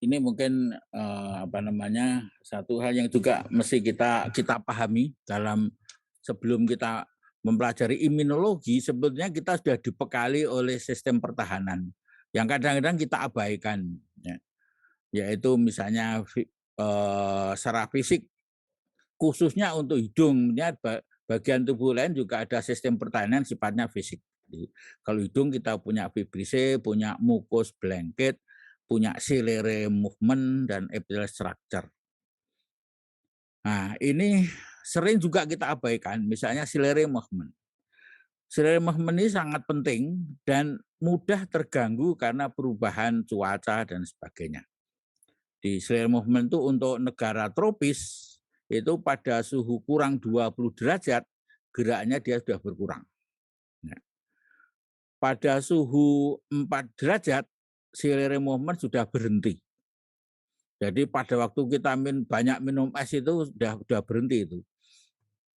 ini mungkin apa namanya, satu hal yang juga mesti kita pahami dalam sebelum kita mempelajari imunologi, sebetulnya kita sudah dibekali oleh sistem pertahanan yang kadang-kadang kita abaikan, ya. Yaitu misalnya secara fisik khususnya untuk hidungnya bagian tubuh lain juga ada sistem pertahanan sifatnya fisik. Jadi, kalau hidung kita punya vibrise, punya mucus blanket, punya ciliary movement dan epithelial structure. Nah, ini sering juga kita abaikan, misalnya ciliary movement. Ciliary movement ini sangat penting dan mudah terganggu karena perubahan cuaca dan sebagainya. Di ciliary movement itu untuk negara tropis itu pada suhu kurang 20 derajat geraknya dia sudah berkurang. Nah, pada suhu 4 derajat ciliary movement sudah berhenti. Jadi pada waktu kita banyak minum es itu sudah berhenti itu.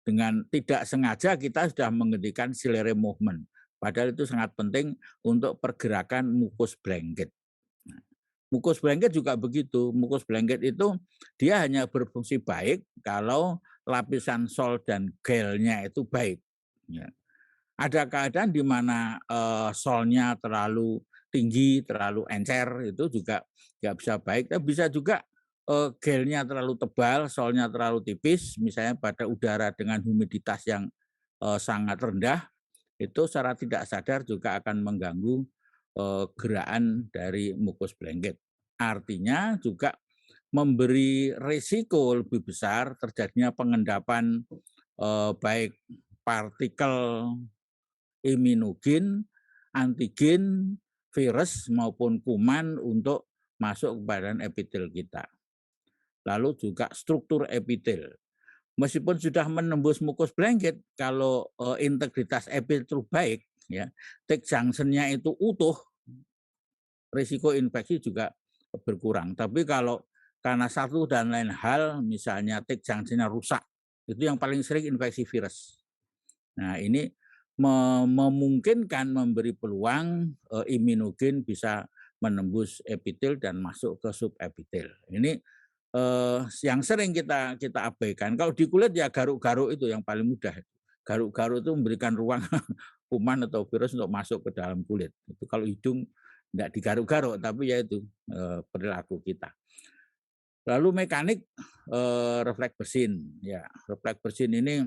Dengan tidak sengaja kita sudah menghentikan ciliary movement. Padahal itu sangat penting untuk pergerakan mucus blanket. Nah, mucus blanket juga begitu. Mucus blanket itu dia hanya berfungsi baik kalau lapisan sol dan gelnya itu baik. Ya. Ada keadaan di mana solnya terlalu tinggi, terlalu encer, itu juga nggak bisa baik. Tapi bisa juga gelnya terlalu tebal, solnya terlalu tipis, misalnya pada udara dengan humiditas yang sangat rendah, itu secara tidak sadar juga akan mengganggu gerakan dari mucus blanket. Artinya juga memberi risiko lebih besar terjadinya pengendapan baik partikel immunogen, antigen, virus maupun kuman untuk masuk ke badan epitel kita. Lalu juga struktur epitel. Meskipun sudah menembus mucus blanket, kalau integritas epitel baik, ya, thick junction-nya itu utuh, risiko infeksi juga berkurang. Tapi kalau karena satu dan lain hal, misalnya thick junction-nya rusak, itu yang paling sering infeksi virus. Nah, ini memungkinkan memberi peluang imunogen bisa menembus epitel dan masuk ke subepitel. Ini yang sering kita abaikan. Kalau di kulit ya garuk-garuk itu yang paling mudah. Garuk-garuk itu memberikan ruang kuman atau virus untuk masuk ke dalam kulit. Itu kalau hidung tidak digaruk-garuk, tapi ya itu perilaku kita. Lalu mekanik refleks bersin. Ya, refleks bersin ini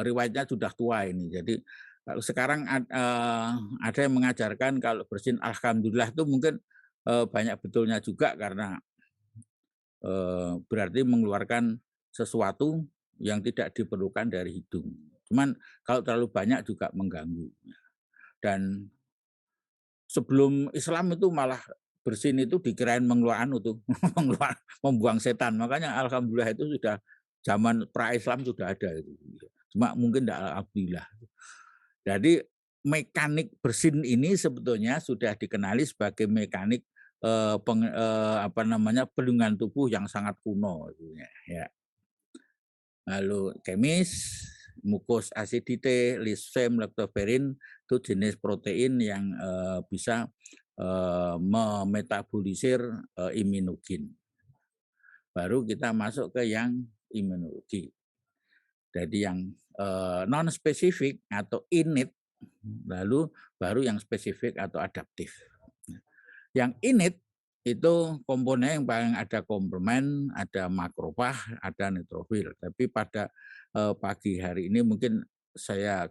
riwayatnya sudah tua ini. Jadi kalau sekarang ada yang mengajarkan kalau bersin alhamdulillah itu mungkin banyak betulnya juga karena berarti mengeluarkan sesuatu yang tidak diperlukan dari hidung. Cuman kalau terlalu banyak juga mengganggu. Dan sebelum Islam itu malah bersin itu dikirain mengeluarkan itu, membuang setan. Makanya alhamdulillah itu sudah zaman pra-Islam sudah ada itu. Cuma mungkin tidak alhamdulillah. Jadi mekanik bersin ini sebetulnya sudah dikenali sebagai mekanik apa namanya pelindungan tubuh yang sangat kuno, ya. Lalu kemis, mucus acidite, lisem, lactoferrin itu jenis protein yang bisa memetabolisir imunogen. Baru kita masuk ke yang imunologi. Jadi yang non spesifik atau innate, lalu baru yang spesifik atau adaptif. Yang innate itu komponen yang paling ada komplement, ada makrofag, ada neutrofil. Tapi pada pagi hari ini mungkin saya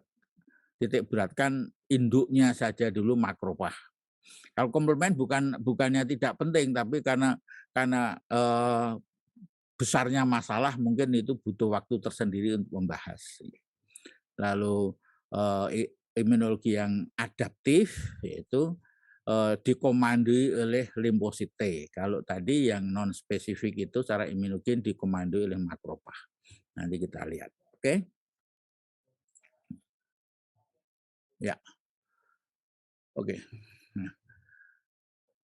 titik beratkan induknya saja dulu makrofag. Kalau komplement bukannya tidak penting, tapi karena besarnya masalah mungkin itu butuh waktu tersendiri untuk membahas. Lalu imunologi yang adaptif yaitu dikomandoi oleh limfosit T. Kalau tadi yang non spesifik itu secara imunogen dikomandoi oleh makrofag. Nanti kita lihat. Oke? Ya. Oke. Nah,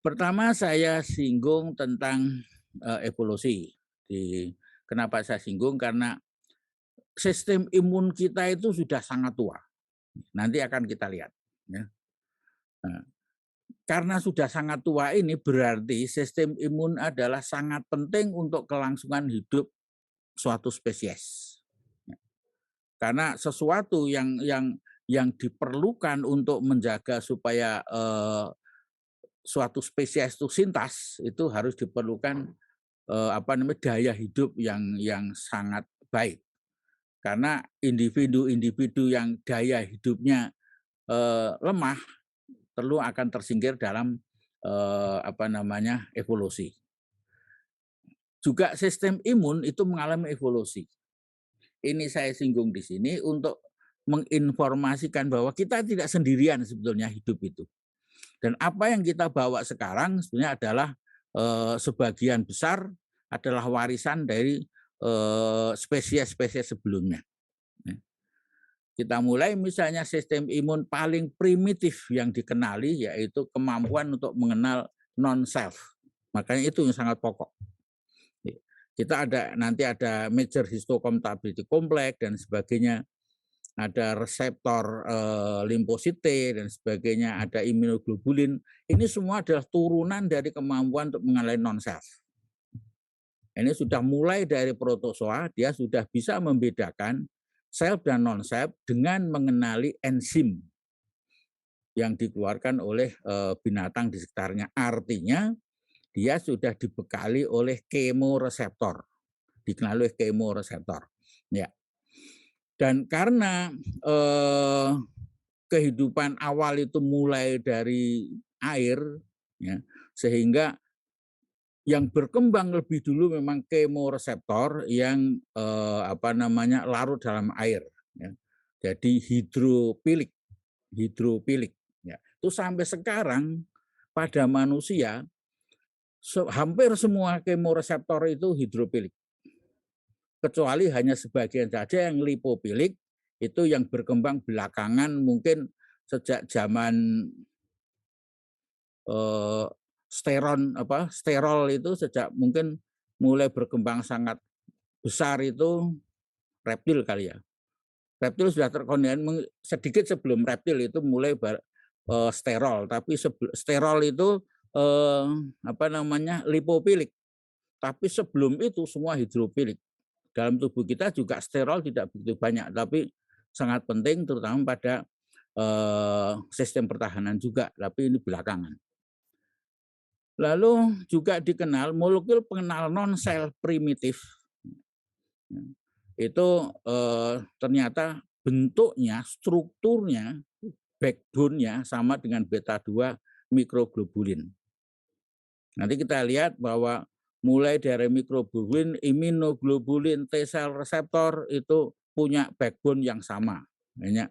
pertama saya singgung tentang evolusi. Kenapa saya singgung? Karena sistem imun kita itu sudah sangat tua. Nanti akan kita lihat. Ya. Nah, karena sudah sangat tua ini berarti sistem imun adalah sangat penting untuk kelangsungan hidup suatu spesies. Karena sesuatu yang diperlukan untuk menjaga supaya suatu spesies itu sintas itu harus diperlukan daya hidup yang sangat baik. Karena individu-individu yang daya hidupnya lemah perlu akan tersingkir dalam evolusi. Juga sistem imun itu mengalami evolusi. Ini saya singgung di sini untuk menginformasikan bahwa kita tidak sendirian sebetulnya hidup itu. Dan apa yang kita bawa sekarang sebenarnya adalah sebagian besar adalah warisan dari spesies-spesies sebelumnya. Kita mulai misalnya sistem imun paling primitif yang dikenali yaitu kemampuan untuk mengenal non-self. Makanya itu yang sangat pokok. Kita nanti ada major histocompatibility complex dan sebagainya, ada reseptor limfosit T dan sebagainya, ada immunoglobulin. Ini semua adalah turunan dari kemampuan untuk mengenali non-self. Ini sudah mulai dari protozoa, dia sudah bisa membedakan self dan non-self dengan mengenali enzim yang dikeluarkan oleh binatang di sekitarnya. Artinya dia sudah dibekali oleh kemoreseptor, dikenali oleh kemoreseptor. Ya. Dan karena kehidupan awal itu mulai dari air, ya, sehingga yang berkembang lebih dulu memang kemoreseptor yang larut dalam air. Ya. Jadi hidrofilik. Ya. Itu sampai sekarang pada manusia hampir semua kemoreseptor itu hidrofilik. Kecuali hanya sebagian saja yang lipofilik, itu yang berkembang belakangan mungkin sejak zaman sterol itu sejak mungkin mulai berkembang sangat besar itu reptil kali ya. Reptil sudah terkondisi sedikit sebelum reptil itu mulai sterol, tapi sterol itu lipofilik. Tapi sebelum itu semua hidrofilik. Dalam tubuh kita juga sterol tidak begitu banyak, tapi sangat penting terutama pada sistem pertahanan juga, tapi ini belakangan. Lalu juga dikenal molekul pengenal non-sel primitif. Itu ternyata bentuknya, strukturnya, backbone-nya sama dengan beta-2 mikroglobulin. Nanti kita lihat bahwa mulai dari mikroglobulin, immunoglobulin, T-cell reseptor itu punya backbone yang sama. Hanya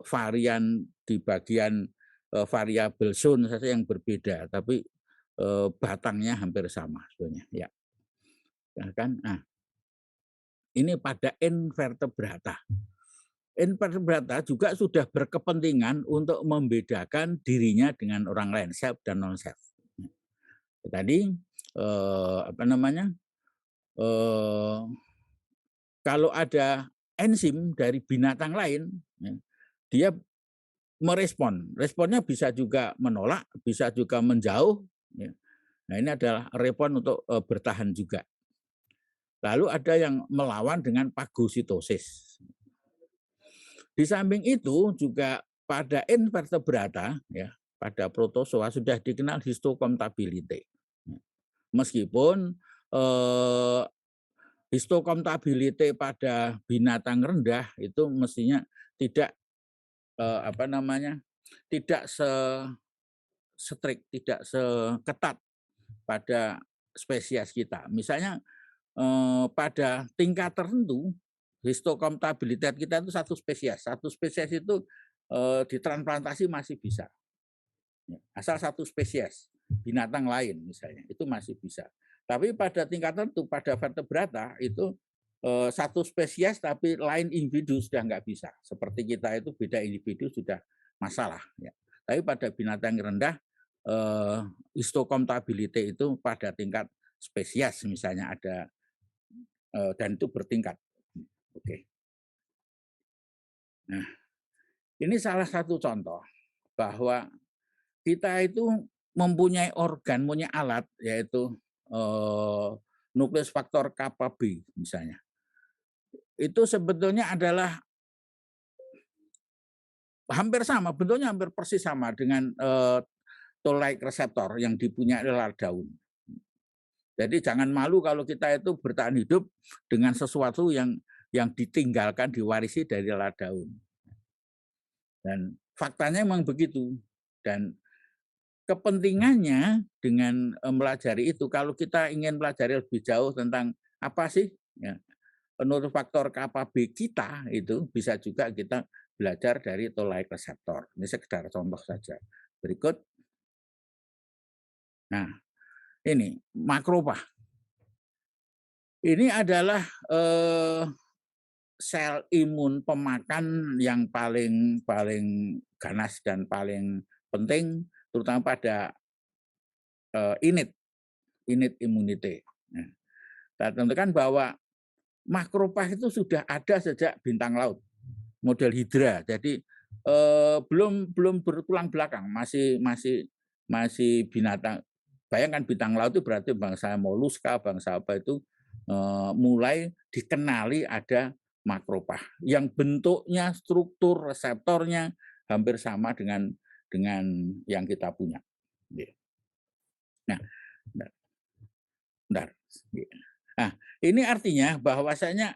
varian di bagian variabel zone saja yang berbeda, tapi batangnya hampir sama sebenarnya. Ya, kan? Nah, ini pada invertebrata. Invertebrata juga sudah berkepentingan untuk membedakan dirinya dengan orang lain, self dan non-self. Tadi kalau ada enzim dari binatang lain, dia merespon. Responnya bisa juga menolak, bisa juga menjauh. Nah, ini adalah respon untuk bertahan juga. Lalu ada yang melawan dengan fagositosis. Di samping itu juga pada invertebrata, ya, pada protozoa sudah dikenal histocompatibility. Meskipun histocompatibility pada binatang rendah itu mestinya tidak tidak strict, tidak seketat pada spesies kita. Misalnya pada tingkat tertentu histocompatibility kita itu satu spesies itu ditransplantasi masih bisa. Asal satu spesies binatang lain misalnya itu masih bisa. Tapi pada tingkat tertentu pada vertebrata itu satu spesies tapi lain individu sudah nggak bisa. Seperti kita itu beda individu sudah masalah. Ya. Tapi pada binatang rendah histocompatibility itu pada tingkat spesies misalnya ada dan itu bertingkat. Oke. Nah, ini salah satu contoh bahwa kita itu mempunyai organ, punya alat yaitu, nukleus faktor kappa B misalnya. Itu sebetulnya adalah hampir sama, bentuknya hampir persis sama dengan, toll-like reseptor yang dipunyai lalat daun. Jadi jangan malu kalau kita itu bertahan hidup dengan sesuatu yang ditinggalkan, diwarisi dari lalat daun. Dan faktanya memang begitu. Dan kepentingannya dengan, melajari itu, kalau kita ingin pelajari lebih jauh tentang apa sih ya, menurut faktor kappa B kita itu bisa juga kita belajar dari toll-like reseptor. Ini sekedar contoh saja. Berikut, nah ini makrophag. Ini adalah, sel imun pemakan yang paling paling ganas dan paling penting terutama pada, innate immunity. Nah, kita tentukan bahwa makrophag itu sudah ada sejak bintang laut, model hidra. Jadi, belum belum bertulang belakang, masih masih masih binatang. Bayangkan bintang laut itu berarti bangsa moluska, bangsa apa itu, mulai dikenali ada makrophag yang bentuknya, struktur reseptornya hampir sama dengan yang kita punya. Nah, bentar bentar. Nah, ini artinya bahwasanya,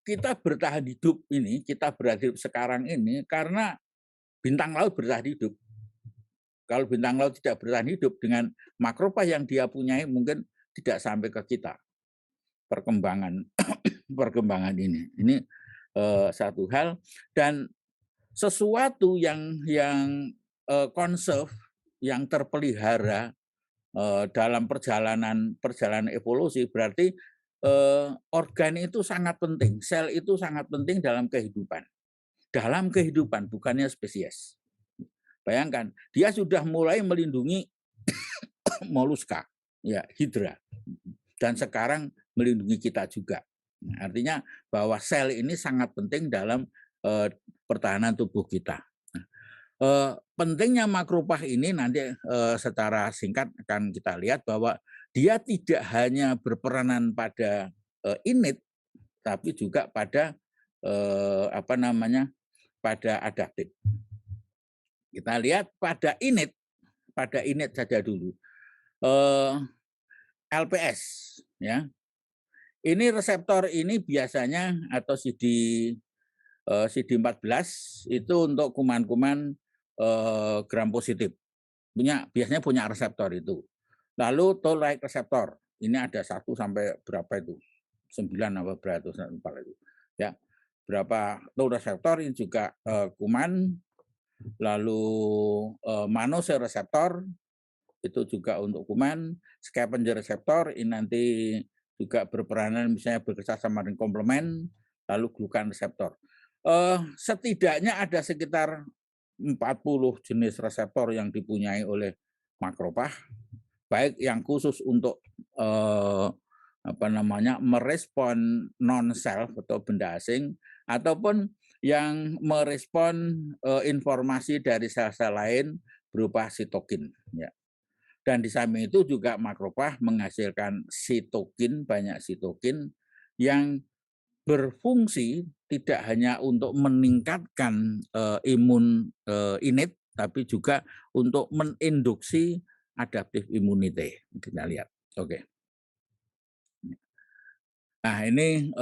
kita bertahan hidup ini, kita berada hidup sekarang ini karena bintang laut bertahan hidup. Kalau bintang laut tidak bertahan hidup dengan makrophag yang dia punyai mungkin tidak sampai ke kita perkembangan perkembangan ini. Ini, satu hal dan sesuatu yang konserv, yang terpelihara, dalam perjalanan perjalanan evolusi berarti, organ itu sangat penting, sel itu sangat penting dalam kehidupan bukannya spesies. Bayangkan, dia sudah mulai melindungi moluska, ya hidra, dan sekarang melindungi kita juga. Nah, artinya bahwa sel ini sangat penting dalam, pertahanan tubuh kita. Pentingnya makrophag ini nanti, secara singkat akan kita lihat bahwa dia tidak hanya berperanan pada, innate, tapi juga pada, apa namanya, pada adaptif. Kita lihat pada innate saja dulu. LPS ya. Ini reseptor ini biasanya atau CD14 itu untuk kuman-kuman, gram positif. Biasanya punya reseptor itu. Lalu toll-like reseptor, ini ada 1 sampai berapa itu, 9 apa berapa itu, lupa itu. Ya, berapa toll reseptor ini juga, kuman, lalu, mannose reseptor, itu juga untuk kuman, scavenger reseptor, ini nanti juga berperanan misalnya bekerja sama dengan komplement, lalu glukan reseptor. Setidaknya ada sekitar 40 jenis reseptor yang dipunyai oleh makrophag, baik yang khusus untuk apa namanya, merespon non self atau benda asing ataupun yang merespon informasi dari sel-sel lain berupa sitokin ya. Dan di samping itu juga makrophag menghasilkan sitokin, banyak sitokin yang berfungsi tidak hanya untuk meningkatkan, imun, innate, tapi juga untuk menginduksi adaptive immunity, kita lihat. Oke. Nah ini,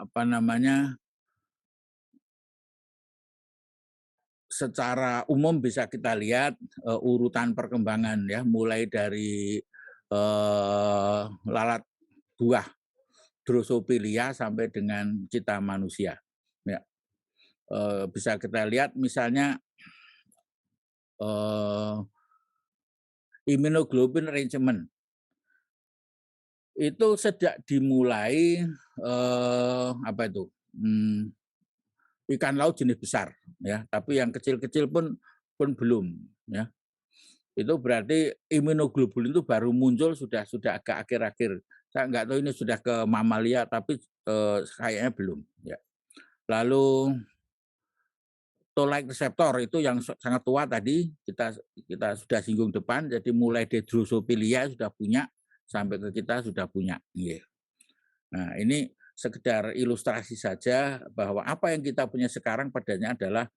apa namanya, secara umum bisa kita lihat, urutan perkembangan ya, mulai dari, lalat buah Drosophila sampai dengan kita manusia, ya. Bisa kita lihat misalnya, eee, immunoglobulin arrangement itu sejak dimulai, apa itu, ikan laut jenis besar ya, tapi yang kecil-kecil pun belum ya. Itu berarti immunoglobulin itu baru muncul sudah agak akhir-akhir. Saya nggak tahu ini sudah ke mamalia tapi, kayaknya belum ya. Lalu toll-like reseptor itu yang sangat tua tadi kita sudah singgung depan, jadi mulai dari Drosophila sudah punya sampai ke kita sudah punya. Nah, ini sekedar ilustrasi saja bahwa apa yang kita punya sekarang padanya adalah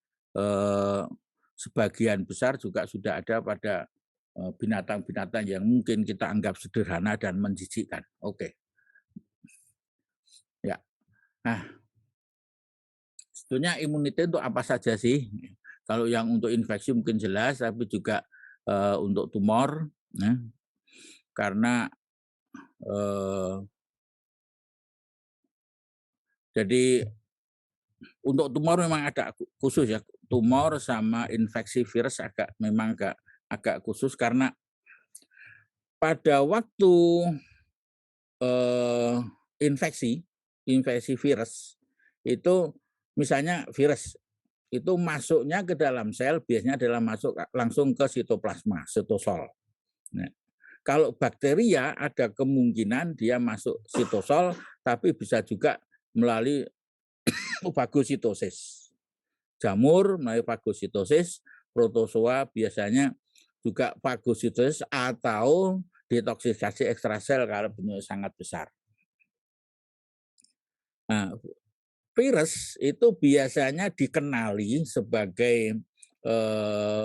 sebagian besar juga sudah ada pada binatang-binatang yang mungkin kita anggap sederhana dan menjijikkan. Oke. Ya. Nah, sebetulnya imunitas untuk apa saja sih? Kalau yang untuk infeksi mungkin jelas, tapi juga untuk tumor, ya. Karena jadi untuk tumor memang ada khusus ya, tumor sama infeksi virus memang agak khusus karena pada waktu infeksi virus itu misalnya virus itu masuknya ke dalam sel biasanya adalah masuk langsung ke sitoplasma, sitosol. Nah, kalau bakteria ada kemungkinan dia masuk sitosol, tapi bisa juga melalui fagositosis. Jamur melalui fagositosis, protozoa biasanya juga fagositosis atau detoksikasi ekstrasel kalau bentuknya sangat besar. Nah, virus itu biasanya dikenali sebagai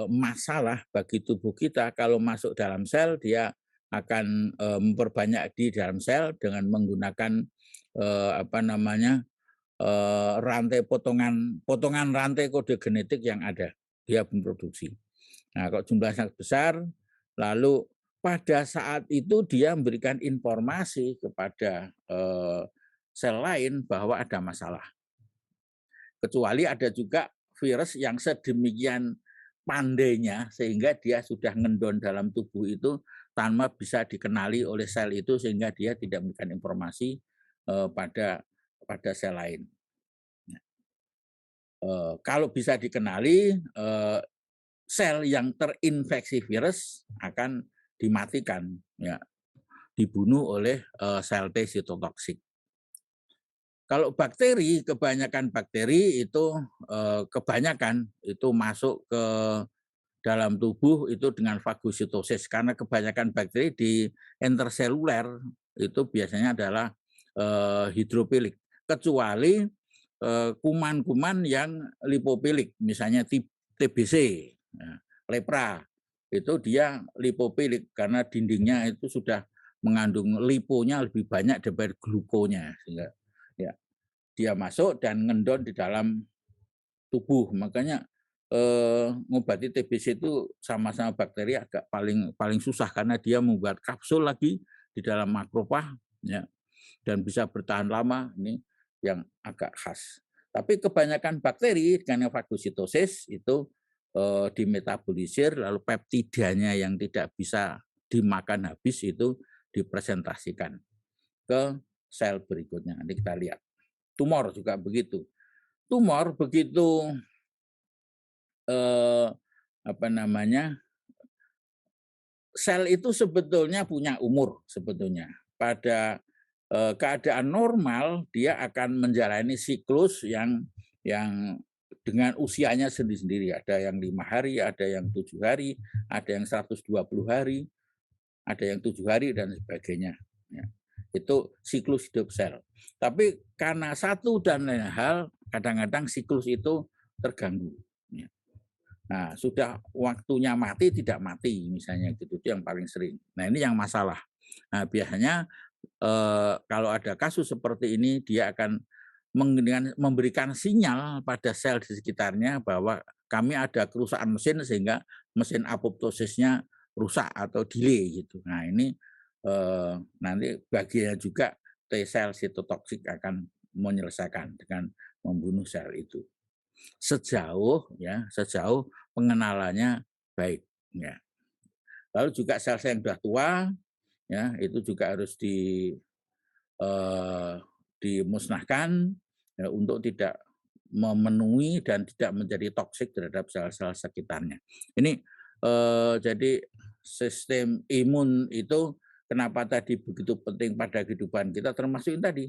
masalah bagi tubuh kita kalau masuk dalam sel dia akan memperbanyak di dalam sel dengan menggunakan rantai potongan rantai kode genetik yang ada dia memproduksi. Nah, kalau jumlahnya sangat besar, lalu pada saat itu dia memberikan informasi kepada sel lain bahwa ada masalah. Kecuali ada juga virus yang sedemikian pandainya sehingga dia sudah ngendon dalam tubuh itu tanpa bisa dikenali oleh sel itu sehingga dia tidak memberikan informasi pada sel lain. Kalau bisa dikenali, sel yang terinfeksi virus akan dimatikan, ya, dibunuh oleh sel T sitotoksik. Kalau bakteri, kebanyakan bakteri itu kebanyakan itu masuk ke dalam tubuh itu dengan fagositosis karena kebanyakan bakteri di interseluler itu biasanya adalah hidrofilik, kecuali kuman-kuman yang lipofilik, misalnya TBC, lepra, itu dia lipofilik karena dindingnya itu sudah mengandung liponya lebih banyak daripada glukonya, sehingga ya dia masuk dan ngendon di dalam tubuh. Makanya ngobati TBC itu sama-sama bakteri agak paling susah karena dia membuat kapsul lagi di dalam makrofag, ya, dan bisa bertahan lama. Ini yang agak khas. Tapi kebanyakan bakteri dengan fagositosis itu dimetabolisir, lalu peptidanya yang tidak bisa dimakan habis itu dipresentasikan ke sel berikutnya. Nanti kita lihat. Tumor juga begitu. Tumor begitu sel itu sebetulnya punya umur sebetulnya. Pada keadaan normal dia akan menjalani siklus yang dengan usianya sendiri-sendiri. Ada yang 5 hari, ada yang 7 hari, ada yang 120 hari, ada yang 7 hari dan sebagainya. Ya. Itu siklus hidup sel. Tapi karena satu dan lain hal, kadang-kadang siklus itu terganggu. Ya. Nah, sudah waktunya mati tidak mati misalnya gitu, itu yang paling sering. Nah, ini yang masalah. Nah, biasanya kalau ada kasus seperti ini dia akan memberikan sinyal pada sel di sekitarnya bahwa kami ada kerusakan mesin sehingga mesin apoptosisnya rusak atau delay gitu. Nah, ini nanti bagiannya juga T sel sitotoksik akan menyelesaikan dengan membunuh sel itu. Sejauh pengenalannya baik, ya. Lalu juga sel-sel yang sudah tua, ya, itu juga harus dimusnahkan, ya, untuk tidak memenuhi dan tidak menjadi toksik terhadap sel-sel sekitarnya. Ini jadi sistem imun itu kenapa tadi begitu penting pada kehidupan kita, termasuk ini tadi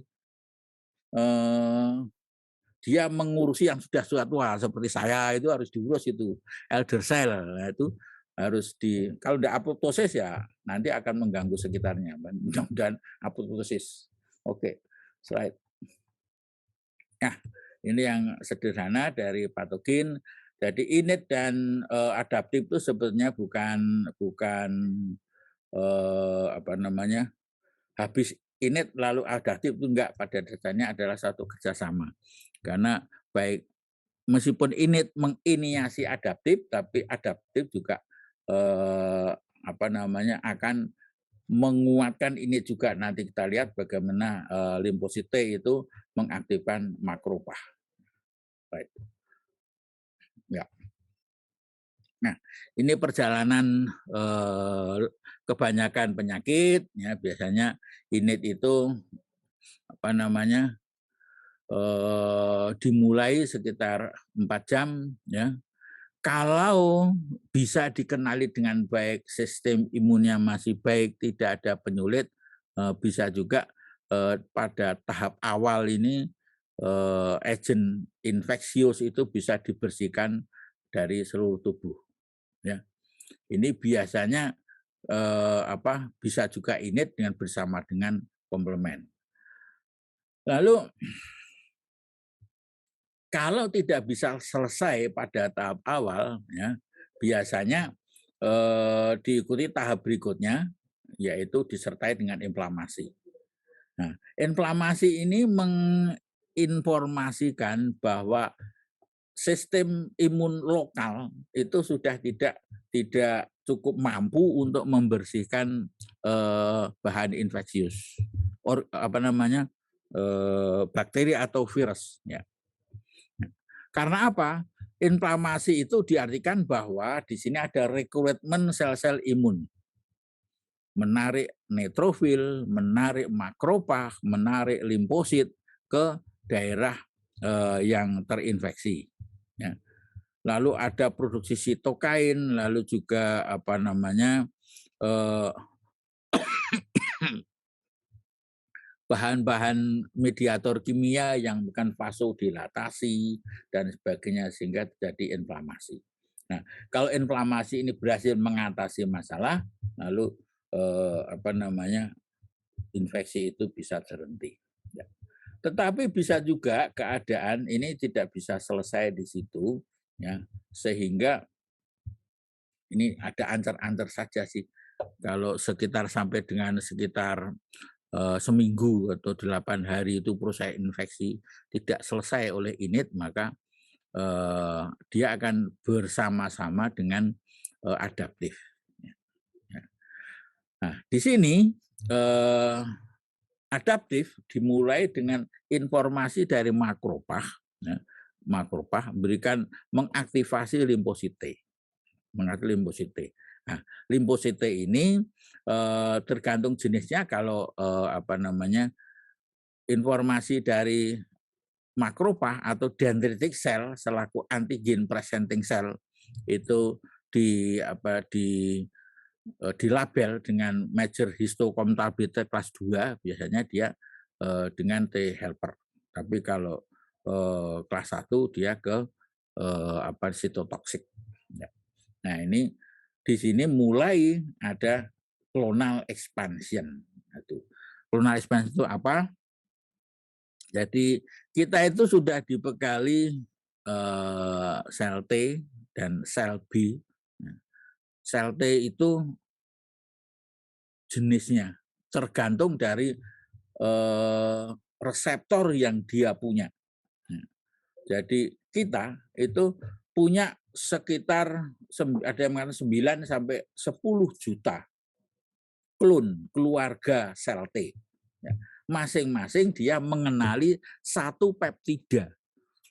dia mengurusi yang sudah tua seperti saya itu harus diurus itu elder cell. Nah, itu harus kalau tidak apoptosis ya nanti akan mengganggu sekitarnya. Mudah-mudahan apoptosis. Oke, slide. Nah, ini yang sederhana dari patogen. Jadi innate dan adaptif itu sebetulnya bukan apa namanya habis innate lalu adaptif itu enggak, pada dasarnya adalah satu kerjasama. Karena baik meskipun innate menginisiasi adaptif, tapi adaptif juga apa namanya akan menguatkan ini juga. Nanti kita lihat bagaimana limfosit T itu mengaktifkan makrofag. Baik. Ya. Nah, ini perjalanan kebanyakan penyakit ya, biasanya innate itu apa namanya dimulai sekitar 4 jam ya. Kalau bisa dikenali dengan baik, sistem imunnya masih baik, tidak ada penyulit, bisa juga pada tahap awal ini agent infeksius itu bisa dibersihkan dari seluruh tubuh. Ya, ini biasanya bisa juga innate dengan bersama dengan komplement. Lalu kalau tidak bisa selesai pada tahap awal, ya, biasanya diikuti tahap berikutnya, yaitu disertai dengan inflamasi. Nah, inflamasi ini menginformasikan bahwa sistem imun lokal itu sudah tidak cukup mampu untuk membersihkan bahan infeksius, bakteri atau virus. Ya. Karena apa? Inflamasi itu diartikan bahwa di sini ada rekrutmen sel-sel imun. Menarik neutrofil, menarik makrofag, menarik limfosit ke daerah yang terinfeksi. Ya. Lalu ada produksi sitokain, lalu juga apa namanya bahan-bahan mediator kimia yang bukan vasodilatasi dan sebagainya sehingga terjadi inflamasi. Nah, kalau inflamasi ini berhasil mengatasi masalah, lalu infeksi itu bisa terhenti. Ya. Tetapi bisa juga keadaan ini tidak bisa selesai di situ, ya, sehingga ini ada antar-antar saja sih. Kalau sekitar sampai dengan sekitar seminggu atau 8 hari itu proses infeksi tidak selesai oleh innate, maka dia akan bersama-sama dengan adaptif. Nah, di sini adaptif dimulai dengan informasi dari makrofag. Ya, makrofag mengaktifasi limfosit T. Nah, limfosit T ini tergantung jenisnya. Kalau informasi dari makrofag atau dendritic cell selaku antigen presenting cell itu dilabel dengan major histocompatibility kelas 2, biasanya dia dengan T helper. Tapi kalau kelas 1 dia ke sitotoksik. Ya. Nah, ini di sini mulai ada clonal expansion. Clonal expansion itu apa? Jadi kita itu sudah dibekali sel T dan sel B. Sel T itu jenisnya tergantung dari reseptor yang dia punya. Jadi kita itu punya sekitar ada yang mengatakan 9 sampai 10 juta klon keluarga sel T. Ya. Masing-masing dia mengenali satu peptida.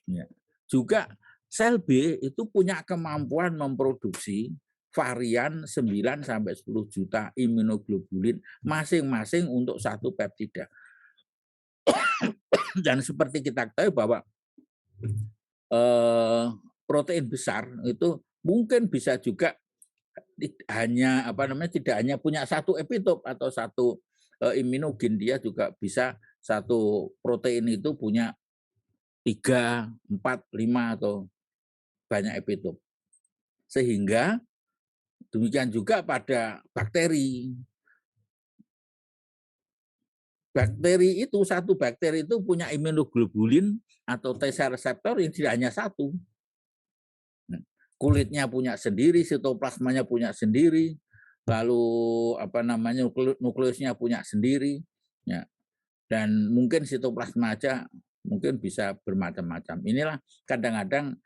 Ya. Juga sel B itu punya kemampuan memproduksi varian 9 sampai 10 juta imunoglobulin masing-masing untuk satu peptida. Dan seperti kita ketahui bahwa protein besar itu mungkin bisa juga tidak hanya punya satu epitop atau satu immunogen, dia juga bisa satu protein itu punya 3, 4, 5 atau banyak epitop. Sehingga demikian juga pada bakteri. Bakteri itu, satu bakteri itu punya imunoglobulin atau T sel reseptor yang tidak hanya satu. Kulitnya punya sendiri, sitoplasmanya punya sendiri, lalu apa namanya nukleusnya punya sendiri, ya. Dan mungkin sitoplasma aja mungkin bisa bermacam-macam. Inilah kadang-kadang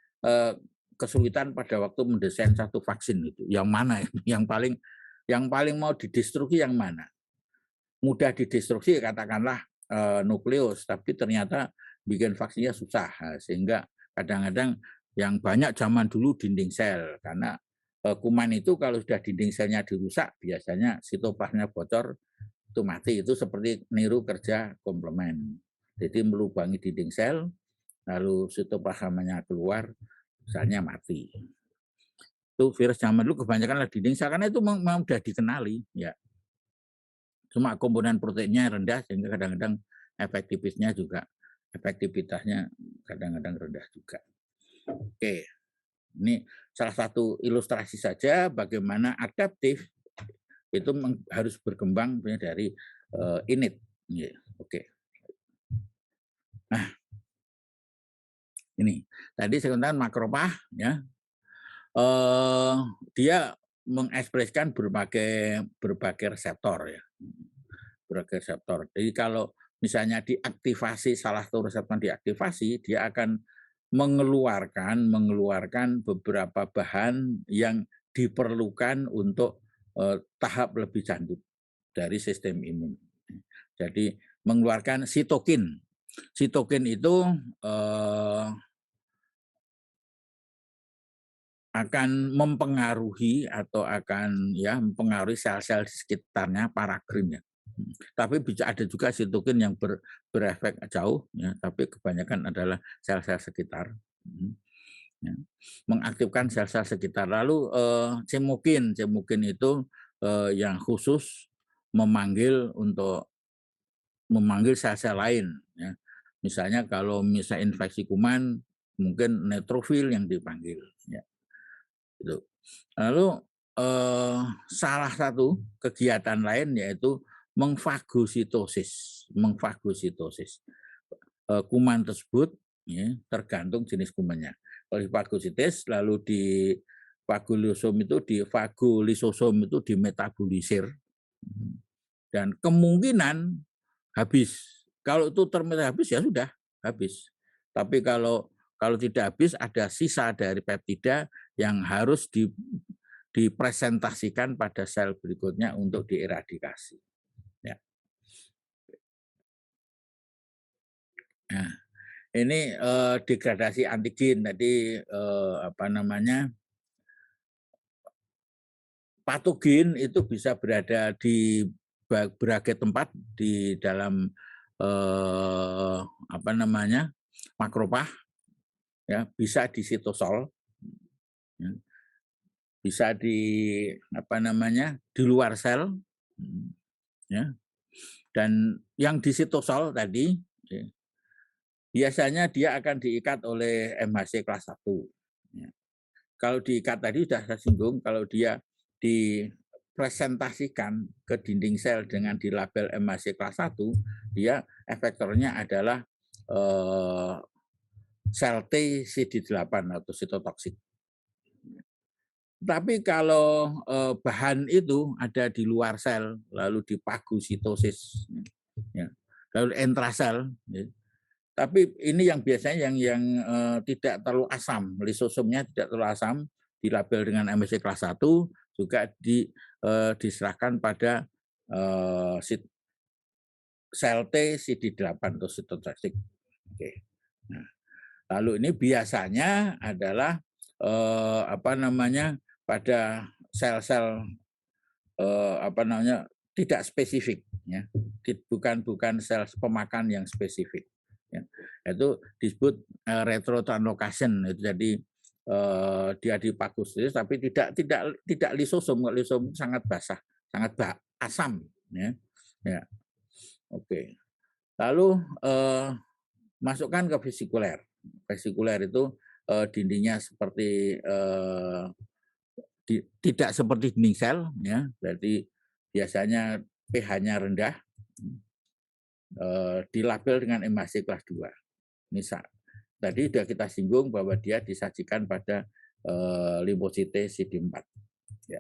kesulitan pada waktu mendesain satu vaksin itu. Yang mana yang paling mau didestruksi yang mana? Mudah didestruksi katakanlah nukleus, tapi ternyata bikin vaksinnya susah, sehingga kadang-kadang yang banyak zaman dulu dinding sel, karena kuman itu kalau sudah dinding selnya dirusak biasanya sitoplasmanya bocor itu mati. Itu seperti niru kerja komplement, jadi melubangi dinding sel lalu sitoplasmanya keluar, selnya mati. Itu virus zaman dulu kebanyakan lah dinding sel karena itu memang sudah dikenali, ya. Cuma komponen proteinnya rendah sehingga kadang-kadang efektivitasnya kadang-kadang rendah juga. Oke, ini salah satu ilustrasi saja bagaimana adaptif itu harus berkembang dari innate. Oke. Nah, ini tadi saya katakan makrofag, ya, dia mengekspresikan berbagai reseptor, ya, berbagai reseptor. Jadi kalau misalnya diaktifasi salah satu reseptor diaktifasi, dia akan mengeluarkan beberapa bahan yang diperlukan untuk tahap lebih lanjut dari sistem imun. Jadi mengeluarkan sitokin. Sitokin itu akan mempengaruhi atau akan mempengaruhi sel-sel di sekitarnya, parakrim, ya. Tapi ada juga sitokin yang berefek jauh, ya, tapi kebanyakan adalah sel-sel sekitar. Ya. Mengaktifkan sel-sel sekitar. Lalu cemokin itu yang khusus memanggil sel-sel lain, ya. Misalnya kalau infeksi kuman mungkin neutrofil yang dipanggil, ya. Gitu. Lalu salah satu kegiatan lain yaitu mengfagositosis. Kuman tersebut, ya, tergantung jenis kumannya. Kalau fagositis lalu di fagolisosom itu dimetabolisir dan kemungkinan habis. Kalau itu ternyata habis, ya sudah habis. Tapi kalau tidak habis, ada sisa dari peptida yang harus dipresentasikan pada sel berikutnya untuk dieradikasi. Ya. Nah, ini degradasi antigen. Tadi patogen itu bisa berada di berbagai tempat di dalam makrofag, ya, bisa di sitosol, ya, bisa di luar sel, ya. Dan yang di sitosol tadi, ya, biasanya dia akan diikat oleh MHC kelas 1. Ya. Kalau diikat tadi sudah saya singgung, kalau dia dipresentasikan ke dinding sel dengan dilabel MHC kelas 1, dia efektornya adalah sel T CD8 atau sitotoksik. Tapi kalau bahan itu ada di luar sel, lalu dipagositosis, ya, lalu intrasel, ya. Tapi ini yang biasanya yang tidak terlalu asam, lisosomnya tidak terlalu asam, dilabel dengan MHC kelas 1, juga diserahkan pada sel T CD8 atau sitotoksik. Oke. Nah, lalu ini biasanya adalah pada sel-sel tidak spesifik, ya. Bukan sel pemakan yang spesifik, ya. Itu disebut retrotranslocation. Itu jadi dia dipagositosis tapi tidak lisosom. Lisosom sangat basah, sangat asam, ya. Oke. Lalu masukkan ke vesikuler. Vesikuler itu dindingnya seperti tidak seperti dinding sel, ya. Berarti biasanya pH-nya rendah, dilabel dengan emasi kelas 2. Misal, tadi sudah kita singgung bahwa dia disajikan pada limfosite CD4. Ya.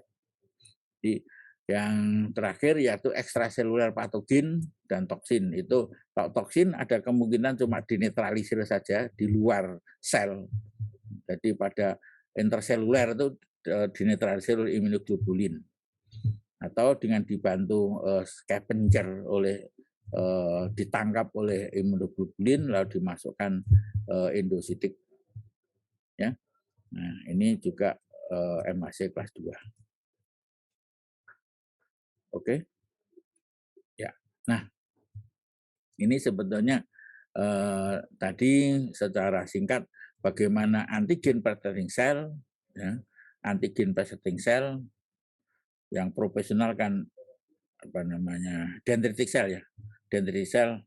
Jadi yang terakhir yaitu ekstraseluler patogen dan toksin. Itu kalau toksin ada kemungkinan cuma dinetralisir saja di luar sel. Jadi pada interseluler itu dinetralisir oleh imunoglobulin atau dengan dibantu scavenger oleh ditangkap oleh imunoglobulin lalu dimasukkan endositik, ya. Nah, ini juga MHC kelas 2. Oke. Ya. Nah, ini sebetulnya tadi secara singkat bagaimana antigen presenting cell, ya. Antigen presenting cell yang profesional kan apa namanya dendritic cell, ya. Dendritic cell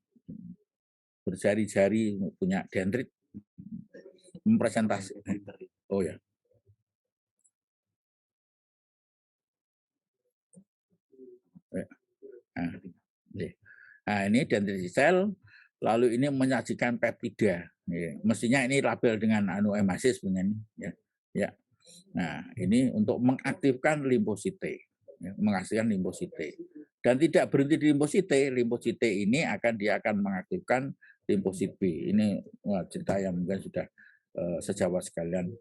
berjari-jari punya dendrit mempresentasi. Oh ya. Nah, ini dendritic cell, lalu ini menyajikan peptida. Mestinya ini label dengan emasis sebenarnya. Ya. Ya. Nah, ini untuk mengaktifkan limfosite, ya, mengaktifkan limfosite. Dan tidak berhenti di limfosite ini dia akan mengaktifkan limfosit B. Ini cerita yang mungkin sudah sejawat sekalian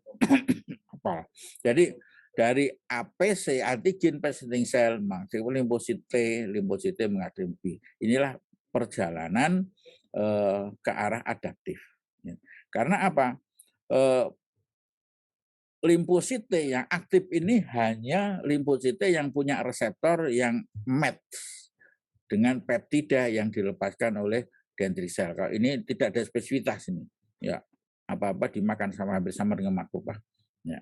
apa. Jadi dari APC antigen presenting cell mengaktifkan limfosit T, limfosit T mengaktifkan B. Inilah perjalanan ke arah adaptif. Karena apa? Limfosit T yang aktif ini hanya limfosit T yang punya reseptor yang match dengan peptida yang dilepaskan oleh dendritic cell. Kalau ini tidak ada spesifitas ini. Ya, apa-apa dimakan hampir sama dengan makrofa. Ya.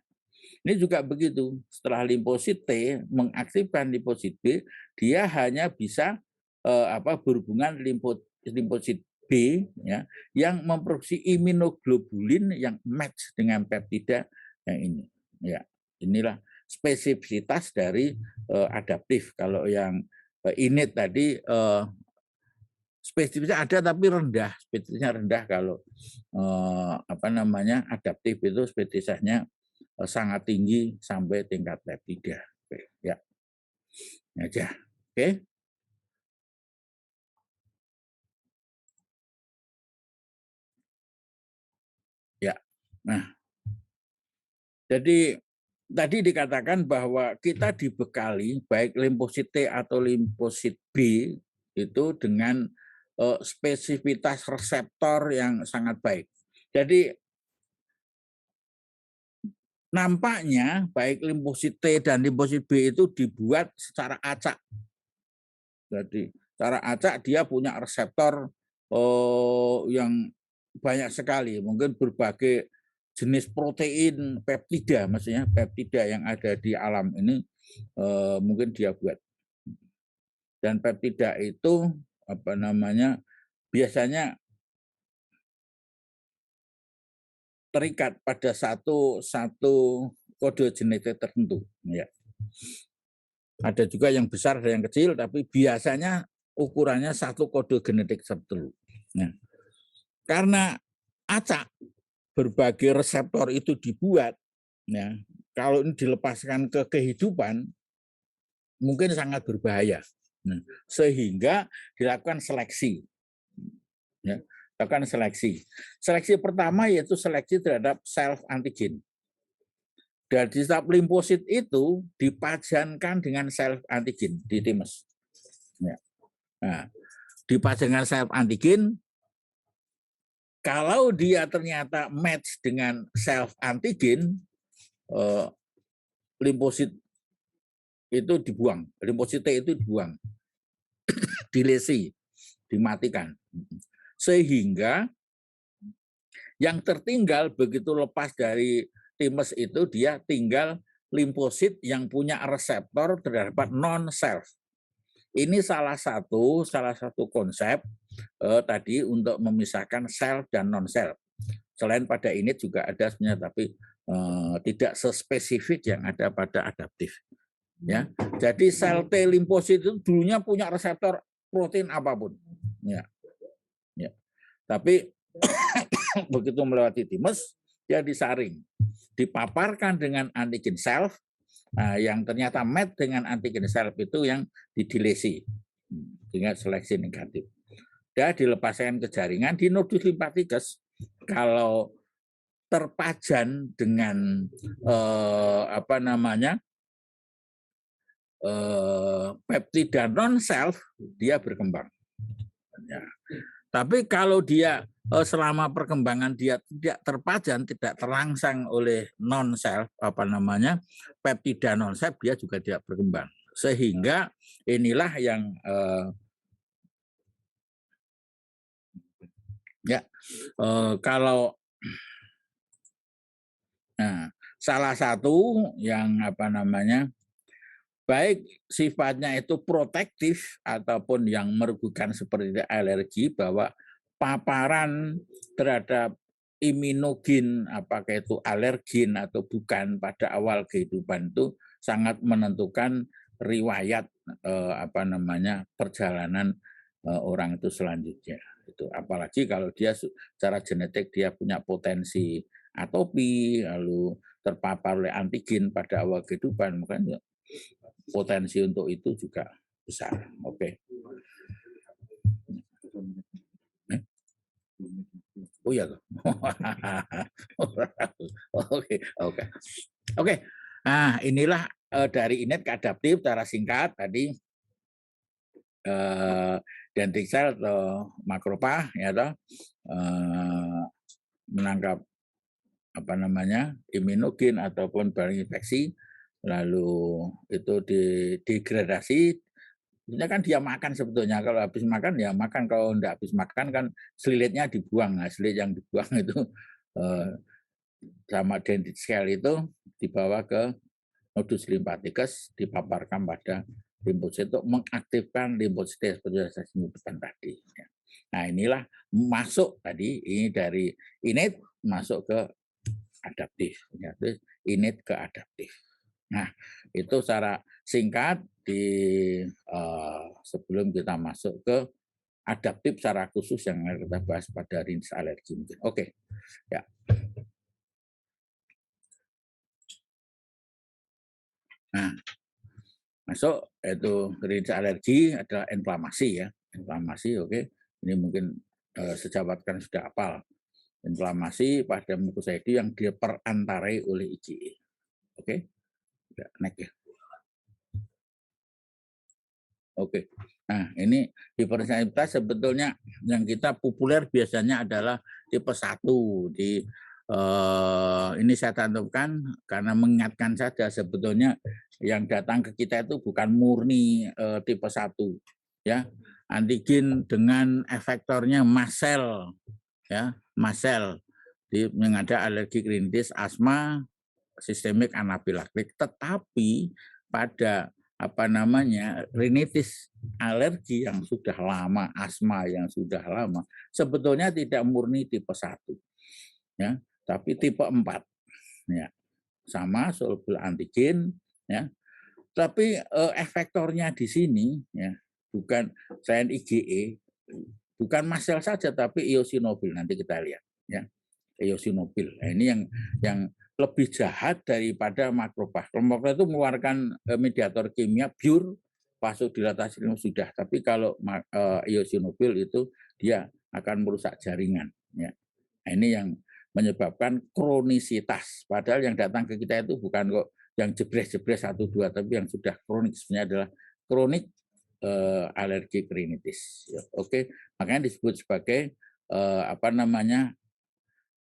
Ini juga begitu. Setelah limfosit T mengaktifkan limfosit B, dia hanya bisa berhubungan limfosit B, ya, yang memproduksi imunoglobulin yang match dengan peptida yang ini. Ya, inilah spesifisitas dari adaptif. Kalau yang innate tadi spesifiknya ada tapi rendah, spesifiknya rendah. Kalau adaptif itu spesifiknya sangat tinggi sampai tingkat peptida. Ya, aja. Oke. Ya. Nah, jadi tadi dikatakan bahwa kita dibekali baik limfosit T atau limfosit B itu dengan spesifitas reseptor yang sangat baik. Jadi nampaknya baik limfosit T dan limfosit B itu dibuat secara acak. Jadi secara acak dia punya reseptor yang banyak sekali, mungkin berbagai jenis protein peptida, maksudnya peptida yang ada di alam ini mungkin dia buat. Dan peptida itu biasanya terikat pada satu kode genetik tertentu. Ya. Ada juga yang besar, ada yang kecil, tapi biasanya ukurannya satu kode genetik tertentu. Nah, karena acak berbagai reseptor itu dibuat, ya, kalau ini dilepaskan ke kehidupan, mungkin sangat berbahaya. Nah, sehingga dilakukan seleksi. Ya, dilakukan seleksi. Seleksi pertama yaitu seleksi terhadap self antigen. Dan di setiap limfosit itu dipajankan dengan self antigen di timus. Ya. Nah, dipajankan self antigen, kalau dia ternyata match dengan self antigen, limfosit itu dibuang, limfosit T itu dibuang, dilesi, dimatikan. Sehingga yang tertinggal begitu lepas dari timus itu dia tinggal limfosit yang punya reseptor terhadap non-self. Ini salah satu konsep tadi untuk memisahkan self dan non-self. Selain pada innate juga ada sebenarnya, tapi tidak sespesifik yang ada pada adaptif. Ya, jadi sel T limfosit itu dulunya punya reseptor protein apapun. Ya, ya. Tapi begitu melewati thymus, dia disaring, dipaparkan dengan antigen self, yang ternyata match dengan antigen self itu yang didilesi, sehingga seleksi negatif. Dia dilepaskan ke jaringan di nodus limfatikus. Kalau terpajan dengan peptida non self, dia berkembang. Ya. Tapi kalau dia selama perkembangan dia tidak terpajan, tidak terangsang oleh non self peptida non self, dia juga tidak berkembang. Sehingga inilah yang kalau salah satu yang baik sifatnya itu protektif ataupun yang merugikan seperti alergi, bahwa paparan terhadap imunogen, apakah itu alergin atau bukan, pada awal kehidupan itu sangat menentukan riwayat perjalanan orang itu selanjutnya. Itu apalagi kalau dia secara genetik dia punya potensi atopi, lalu terpapar oleh antigen pada awal kehidupan, makanya potensi untuk itu juga besar. Oke. Oh iya. Oke. Nah, inilah dari innate ke adaptif secara singkat tadi, dendritic cell atau makrofag ya toh, menangkap imunogen ataupun barang infeksi, lalu itu degradasi. Sebenarnya kan dia makan sebetulnya, kalau habis makan ya makan, kalau enggak habis makan kan selilitnya dibuang. Nah, selilit yang dibuang itu sama dendritic cell itu dibawa ke nodus limfatikus, dipaparkan pada limfosit untuk mengaktifkan limfosit seperti yang saya sebutkan tadi. Nah, inilah masuk tadi, ini dari innate masuk ke adaptif, ya, innate ke adaptif. Nah, itu secara singkat sebelum kita masuk ke adaptif secara khusus yang kita bahas pada rhinitis alergi mungkin. Oke. Ya. Nah, masuk itu rhinitis alergi adalah inflamasi ya. Inflamasi, oke. Ini mungkin sejawat kan sudah hafal. Inflamasi pada mukosa yang diperantarai oleh IgE. Oke. Ya, next ya. Oke. Nah, ini hipersensitivitas sebetulnya yang kita populer biasanya adalah tipe 1. Ini saya tentukan karena mengingatkan saja, sebetulnya yang datang ke kita itu bukan murni tipe 1. Ya. Antigen dengan efektornya mast cell, ya, mast cell. Yang ada alergi rinitis, asma, sistemik, anafilaktik, tetapi pada rinitis alergi yang sudah lama, asma yang sudah lama, sebetulnya tidak murni tipe 1. Ya, tapi tipe 4. Ya. Sama solubil antigen, ya. Tapi efektornya di sini ya, bukan selain IgE, bukan mast cell saja tapi eosinobil, nanti kita lihat ya. Eosinobil. Nah, ini yang lebih jahat daripada makrofag. Makrofag itu mengeluarkan mediator kimia pure, vasodilatasi sudah. Tapi kalau eosinobil itu dia akan merusak jaringan. Ya. Nah, ini yang menyebabkan kronisitas. Padahal yang datang ke kita itu bukan kok yang jebres-jebres 1-2, tapi yang sudah kronik. Sebenarnya adalah kronik alergi rinitis. Ya, oke, makanya disebut sebagai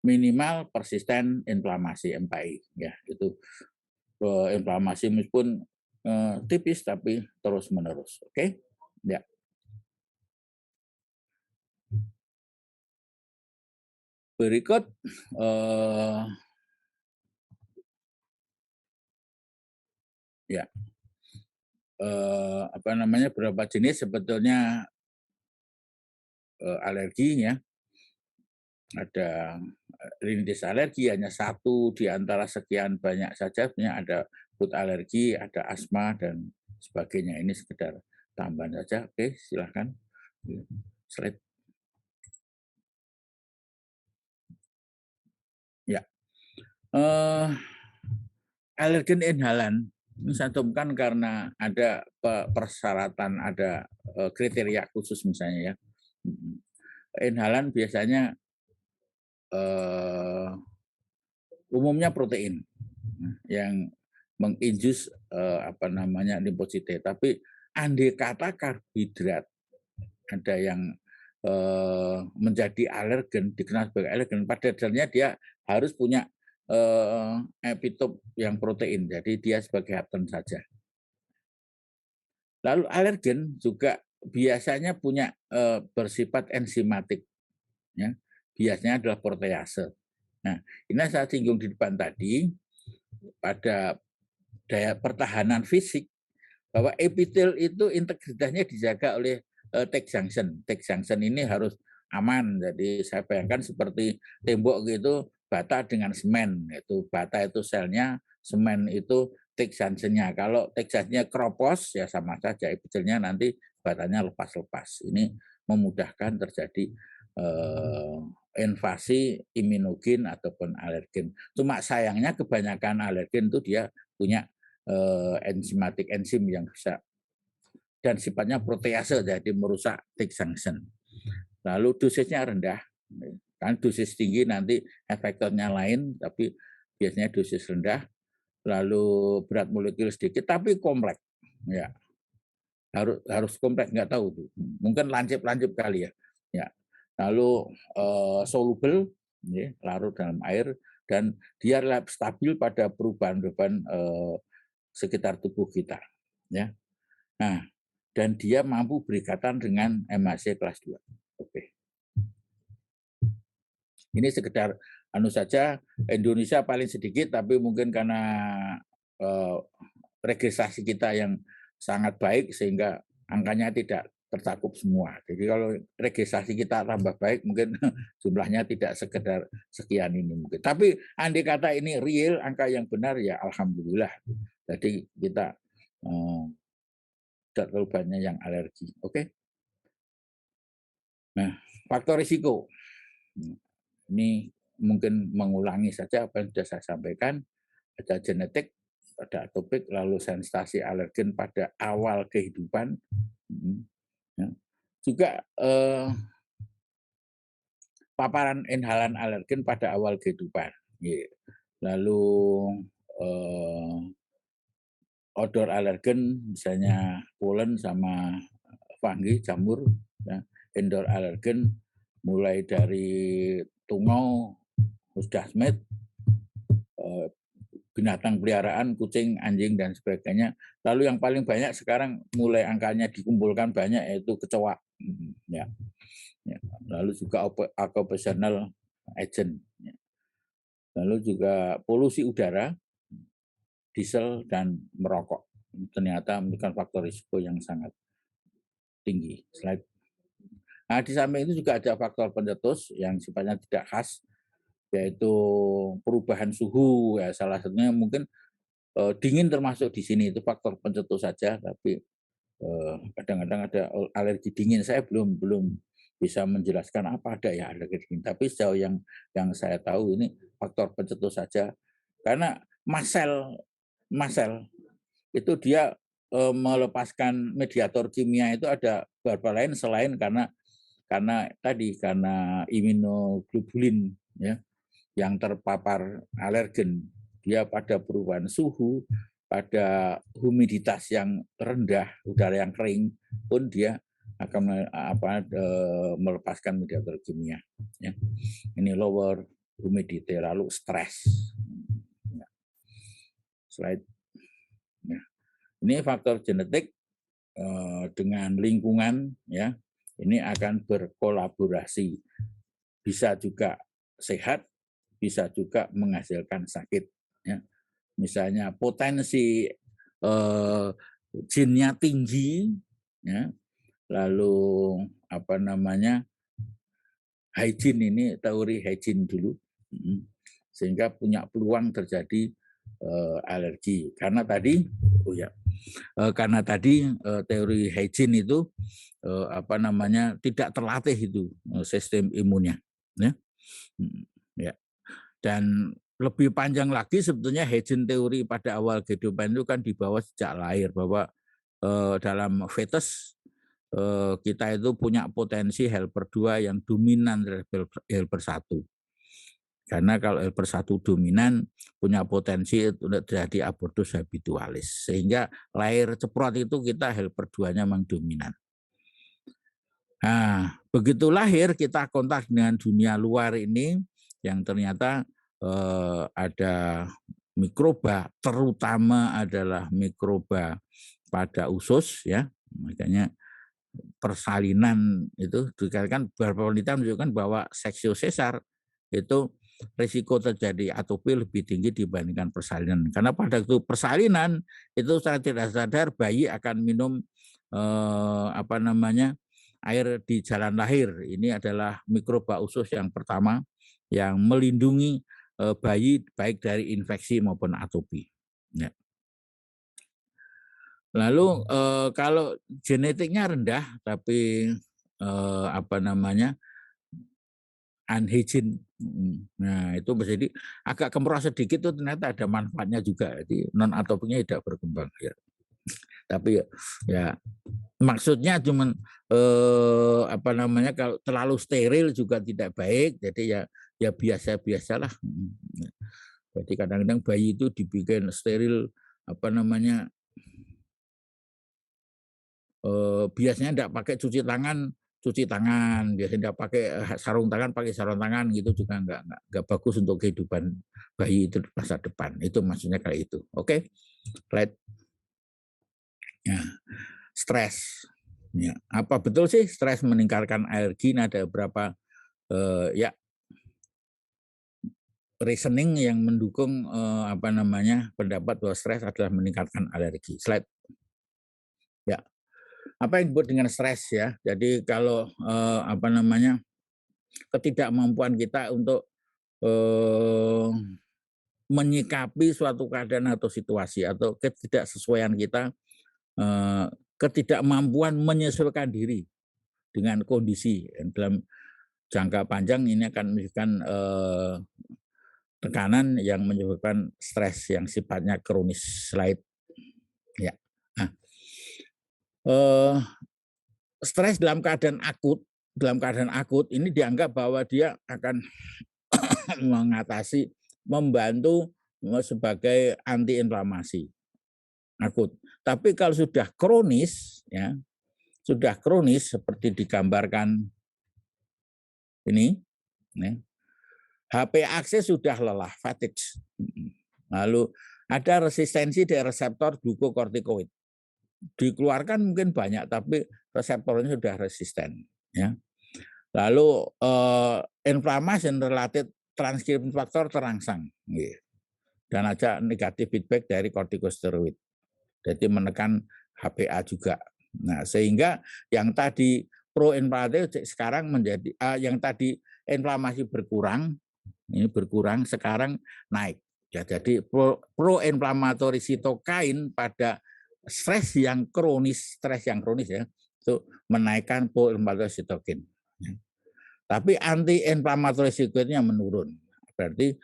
minimal persisten inflamasi, MPI, ya itu inflamasi meskipun tipis tapi terus menerus. Oke. Ya. Berikut ya berapa jenis sebetulnya alergi ya. Ada rinitis alergi hanya satu di antara sekian banyak saja. Sebenarnya ada food alergi, ada asma dan sebagainya. Ini sekedar tambahan saja. Oke, silahkan. Slide. Ya. Alergen inhalan ini saya cantumkan karena ada persyaratan, ada kriteria khusus misalnya ya. Inhalan biasanya umumnya protein yang menginjus limfosite. Tapi andai kata karbohidrat ada yang menjadi alergen, dikenal sebagai alergen, pada dasarnya dia harus punya epitop yang protein, jadi dia sebagai hapten saja. Lalu alergen juga biasanya punya bersifat enzimatik, ya. Biasanya adalah protease. Nah, ini saya singgung di depan tadi, pada daya pertahanan fisik, bahwa epitel itu integritasnya dijaga oleh tight junction. Tight junction ini harus aman. Jadi saya bayangkan seperti tembok gitu, bata dengan semen. Itu bata itu selnya, semen itu tight junction-nya. Kalau tight junction-nya keropos ya sama saja epitelnya nanti batanya lepas-lepas. Ini memudahkan terjadi invasi imunogen ataupun alergen. Cuma sayangnya kebanyakan alergen itu dia punya enzimatik enzim yang bisa dan sifatnya protease, jadi merusak tick junction. Lalu dosisnya rendah, kan dosis tinggi nanti efektornya lain, tapi biasanya dosis rendah. Lalu berat molekul sedikit, tapi kompleks. Ya, harus kompleks, nggak tahu tuh. Mungkin lancip-lancip kali ya. Ya. Lalu soluble, ya, larut dalam air dan dia stabil pada perubahan-perubahan sekitar tubuh kita. Ya. Nah, dan dia mampu berikatan dengan MHC kelas 2. Oke. Ini sekedar saja, Indonesia paling sedikit, tapi mungkin karena registrasi kita yang sangat baik sehingga angkanya tidak tercakup semua. Jadi kalau registrasi kita tambah baik, mungkin jumlahnya tidak sekedar sekian ini mungkin. Tapi andai kata ini real, angka yang benar ya alhamdulillah. Jadi kita tidak terlalu banyak yang alergi. Oke. Nah, faktor risiko. Ini mungkin mengulangi saja apa yang sudah saya sampaikan. Ada genetik, ada atopik, lalu sensasi alergen pada awal kehidupan. Juga paparan inhalan alergen pada awal kehidupan. Lalu odor alergen, misalnya polen sama fungi, jamur, ya. Indoor alergen mulai dari tungau, husdasmet, binatang peliharaan, kucing, anjing, dan sebagainya. Lalu yang paling banyak sekarang mulai angkanya dikumpulkan banyak yaitu kecoa. Ya. Ya. Lalu juga occupational agent. Ya. Lalu juga polusi udara, diesel, dan merokok. Ternyata memberikan faktor risiko yang sangat tinggi. Slide. Nah, di samping itu juga ada faktor pencetus yang sifatnya tidak khas, yaitu perubahan suhu. Ya, salah satunya mungkin dingin termasuk di sini, itu faktor pencetus saja, tapi kadang-kadang ada alergi dingin. Saya belum bisa menjelaskan apa ada ya alergi dingin. Tapi sejauh yang saya tahu ini faktor pencetus saja. Karena masel itu dia melepaskan mediator kimia itu ada beberapa lain selain karena imunoglobulin ya yang terpapar alergen. Dia pada perubahan suhu, pada humiditas yang rendah, udara yang kering pun dia akan melepaskan mediator kimia. Ya. Ini lower humidity, lalu stres. Ya. Slide. Ya. Ini faktor genetik dengan lingkungan, ya. Ini akan berkolaborasi. Bisa juga sehat, bisa juga menghasilkan sakit. Ya. Misalnya potensi gennya tinggi, ya. Lalu hygiene, ini teori hygiene dulu. Sehingga punya peluang terjadi alergi. Karena tadi teori hygiene itu tidak terlatih itu sistem imunnya, ya. Ya. Dan lebih panjang lagi sebetulnya hygiene teori pada awal kehidupan itu kan dibawa sejak lahir, bahwa dalam fetus kita itu punya potensi helper 2 yang dominan terhadap helper 1. Karena kalau helper 1 dominan punya potensi untuk terjadi abortus habitualis. Sehingga lahir ceprot itu kita helper 2-nya memang dominan. Nah, begitu lahir kita kontak dengan dunia luar ini yang ternyata ada mikroba, terutama adalah mikroba pada usus, ya. Makanya persalinan itu dikatakan, beberapa penelitian menunjukkan bahwa seksio sesar itu risiko terjadi atopi lebih tinggi dibandingkan persalinan. Karena pada waktu persalinan itu secara tidak sadar bayi akan minum air di jalan lahir. Ini adalah mikroba usus yang pertama yang melindungi bayi baik dari infeksi maupun atopi. Ya. Lalu kalau genetiknya rendah tapi unhygiene, nah itu jadi agak kemerahan sedikit itu ternyata ada manfaatnya juga. Jadi non atopinya tidak berkembang, ya. Tapi ya maksudnya cuman kalau terlalu steril juga tidak baik. Jadi ya biasa-biasalah. Jadi kadang-kadang bayi itu dibikin steril biasanya tidak pakai cuci tangan, biasanya tidak pakai sarung tangan, pakai sarung tangan gitu juga enggak bagus untuk kehidupan bayi itu di masa depan. Itu maksudnya kayak itu. Oke. Right. Ya. Stres. Ya. Apa betul sih stres meningkatkan alergi? Nah, ada beberapa reasoning yang mendukung pendapat bahwa stres adalah meningkatkan alergi. Slide. Ya. Apa yang disebut dengan stres, ya? Jadi kalau ketidakmampuan kita untuk menyikapi suatu keadaan atau situasi, atau ketidaksesuaian kita, ketidakmampuan menyesuaikan diri dengan kondisi dalam jangka panjang, ini akan menyebabkan tekanan yang menyebabkan stres yang sifatnya kronis. Slide. Ya. Nah, stres dalam keadaan akut ini dianggap bahwa dia akan membantu sebagai antiinflamasi akut. Tapi kalau sudah kronis, ya, seperti digambarkan ini, HPA sudah lelah, fatigue. Lalu ada resistensi dari reseptor glukokortikoid. Dikeluarkan mungkin banyak, tapi reseptornya sudah resisten. Ya. Lalu inflamasi related transkripsi faktor terangsang. Dan ada negatif feedback dari kortikosteroid. Jadi menekan HPA juga. Nah, sehingga yang tadi pro-inflamatori sekarang menjadi yang tadi inflamasi berkurang, ini berkurang, sekarang naik. Ya, jadi pro-inflamatori sitokain pada stres yang kronis ya, itu menaikkan pro-inflamatori sitokin. Ya. Tapi anti-inflamatori sitokinnya menurun. Berarti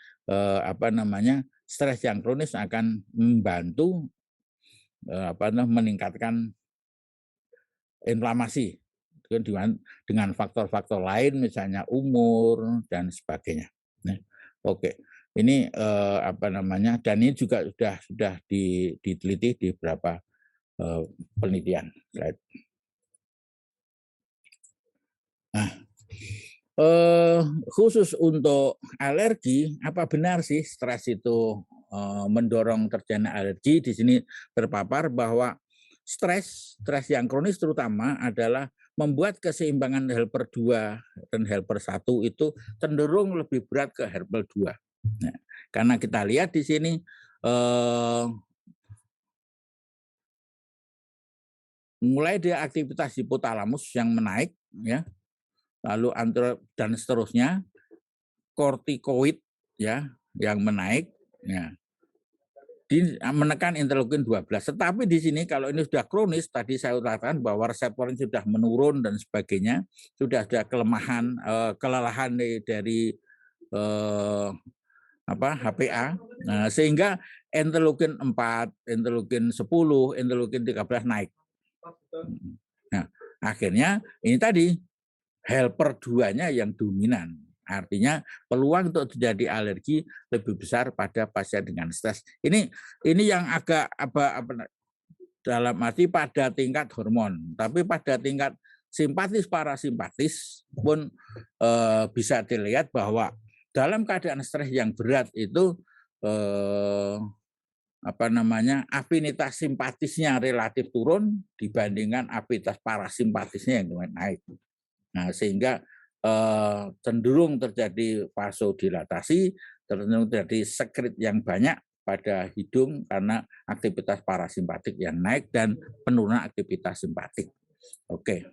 stres yang kronis akan membantu meningkatkan inflamasi dengan faktor-faktor lain, misalnya umur dan sebagainya. Nah, oke, ini dan ini juga sudah diteliti di beberapa penelitian. Nah, khusus untuk alergi, apa benar sih stres itu mendorong terjadinya alergi? Di sini terpapar bahwa stres yang kronis terutama adalah membuat keseimbangan helper 2 dan helper 1 itu cenderung lebih berat ke helper 2. Nah, karena kita lihat di sini mulai dari aktivitas hipotalamus yang menaik, ya, lalu dan seterusnya, kortikoid ya yang menaik ya menekan interleukin 12. Tetapi di sini kalau ini sudah kronis, tadi saya katakan bahwa reseptor ini sudah menurun dan sebagainya, sudah ada kelemahan, kelelahan dari HPA, nah, sehingga interleukin 4, interleukin 10, interleukin 13 naik. Nah, akhirnya ini tadi helper 2-nya yang dominan. Artinya peluang untuk terjadi alergi lebih besar pada pasien dengan stres. Ini yang agak dalam arti pada tingkat hormon, tapi pada tingkat simpatis parasimpatis pun bisa dilihat bahwa dalam keadaan stres yang berat itu afinitas simpatisnya relatif turun dibandingkan afinitas parasimpatisnya yang naik. Nah, sehingga cenderung terjadi vasodilatasi, cenderung terjadi sekret yang banyak pada hidung karena aktivitas parasimpatik yang naik dan penurunan aktivitas simpatik. Oke.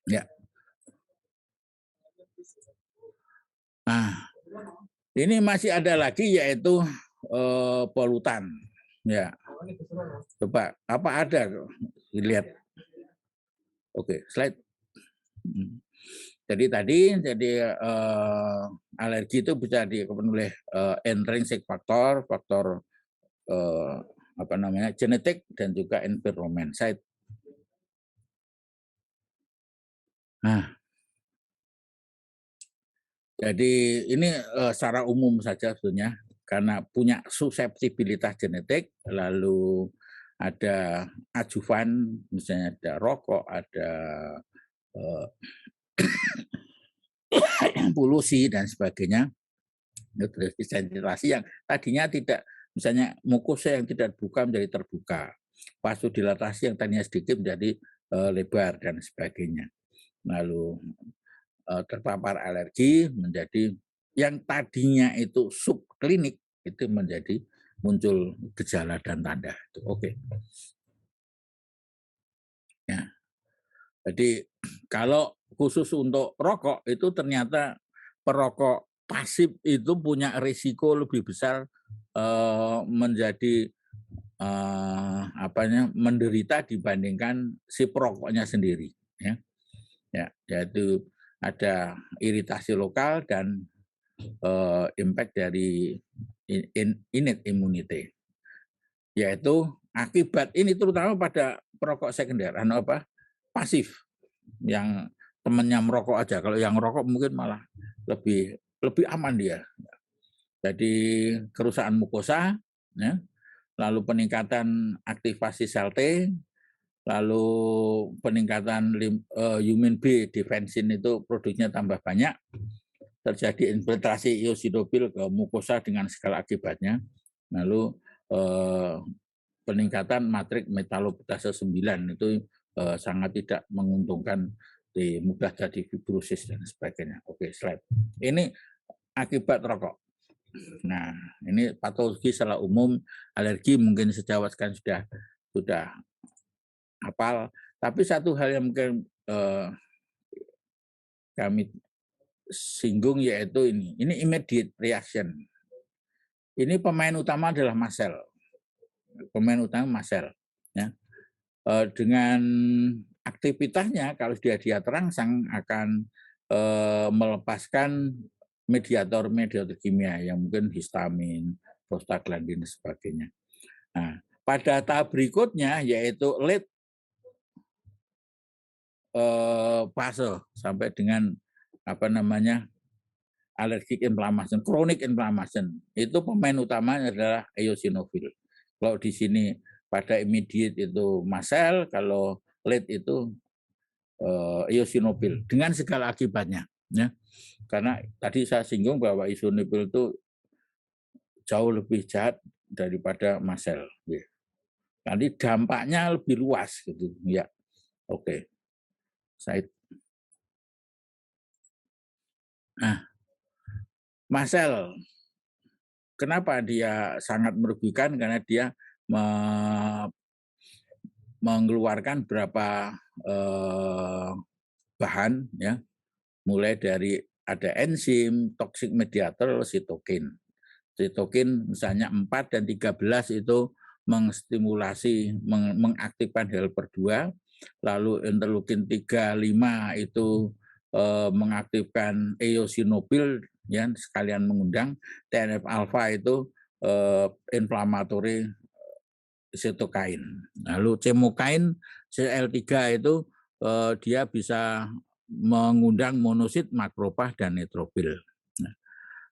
Ya. Nah, ini masih ada lagi yaitu polutan. Ya. Coba apa ada? Dilihat. Oke, slide. Jadi alergi itu bisa dipenuhi oleh intrinsic faktor genetik dan juga environment. Nah, jadi ini secara umum saja sebetulnya karena punya suseptibilitas genetik, lalu ada ajuvan, misalnya ada rokok, ada polusi dan sebagainya. Ventilasi yang tadinya tidak, misalnya mukosa yang tidak terbuka menjadi terbuka, vasodilatasi yang tadinya sedikit menjadi lebar dan sebagainya. Lalu terpapar alergi menjadi yang tadinya itu subklinik itu menjadi muncul gejala dan tanda. Oke. Ya. Jadi kalau khusus untuk rokok itu ternyata perokok pasif itu punya risiko lebih besar menjadi menderita dibandingkan si perokoknya sendiri, ya. Yaitu ada iritasi lokal dan impact dari innate immunity, yaitu akibat ini terutama pada perokok sekunder, pasif, yang temannya merokok aja. Kalau yang merokok mungkin malah lebih aman dia. Jadi kerusakan mukosa, ya, lalu peningkatan aktivasi sel T, lalu peningkatan humin B defensin itu produknya tambah banyak, terjadi infiltrasi eosinobil ke mukosa dengan segala akibatnya, lalu peningkatan matrik metalopetase 9 itu sangat tidak menguntungkan, mudah jadi fibrosis dan sebagainya. Oke, slide. Ini akibat rokok. Nah, ini patologi secara umum alergi mungkin sejawat kan sudah hafal. Tapi satu hal yang mungkin kami singgung yaitu ini immediate reaction. Ini pemain utama adalah mast cell. Pemain utama mast cell. Ya. Dengan aktivitasnya kalau dia terangsang akan melepaskan mediator kimia yang mungkin histamin, prostaglandin dan sebagainya. Nah, pada tahap berikutnya yaitu late fase sampai dengan allergic inflammation, chronic inflammation. Itu pemain utamanya adalah eosinofil. Kalau di sini pada immediate itu mast cell, kalau late itu eosinofil dengan segala akibatnya, ya. Karena tadi saya singgung bahwa eosinofil itu jauh lebih jahat daripada mast cell. Ya. Nanti dampaknya lebih luas gitu, ya. Oke. Nah, mast cell kenapa dia sangat merugikan? Karena dia mengeluarkan berapa bahan, ya, mulai dari ada enzim, toxic mediator, sitokin. Sitokin misalnya 4 dan 13 itu mengstimulasi, mengaktifkan helper 2, lalu interleukin 35 itu mengaktifkan eosinofil, ya, sekalian mengundang. TNF alfa itu inflamatory sitokain. Lalu cemokain CL3 itu dia bisa mengundang monosit, makrofag, dan neutrofil. Nah,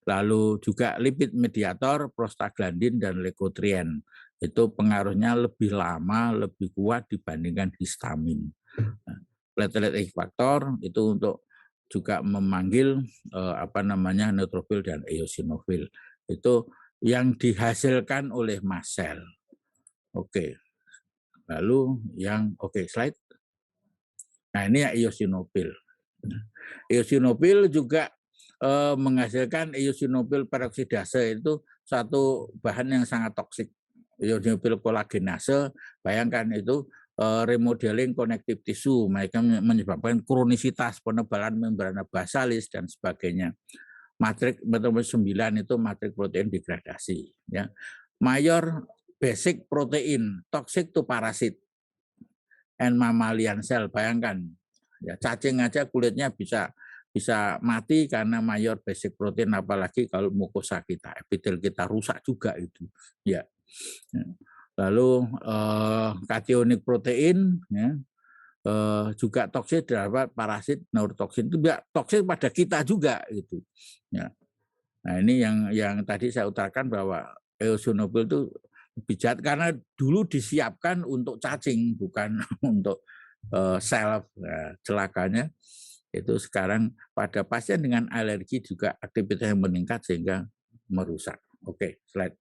lalu juga lipid mediator, prostaglandin, dan leukotrien. Itu pengaruhnya lebih lama, lebih kuat dibandingkan histamin. Nah, platelet X faktor itu untuk juga memanggil neutrofil dan eosinofil. Itu yang dihasilkan oleh mast cell. Oke. Lalu slide. Nah, ini ya eosinofil. Eosinofil juga menghasilkan eosinofil peroksidase, itu satu bahan yang sangat toksik. Eosinofil kolagenase, bayangkan itu remodeling connective tissue, mereka menyebabkan kronisitas, penebalan membrana basalis dan sebagainya. Matrik metabolisme 9 itu matrik protein degradasi, ya. Mayor basic protein, toxic to parasit and mammalian cell, bayangkan. Ya, cacing aja kulitnya bisa mati karena mayor basic protein, apalagi kalau mukosa kita, epitel kita rusak juga itu. Ya. Lalu kationic protein, ya, juga toksik terhadap parasit neurotoksin, itu toksik pada kita juga itu. Ya. Nah, ini yang tadi saya utarakan bahwa eosinofil itu lebih jahat karena dulu disiapkan untuk cacing, bukan untuk sel. Nah, celakanya itu sekarang pada pasien dengan alergi juga aktivitas yang meningkat sehingga merusak. Oke, slide.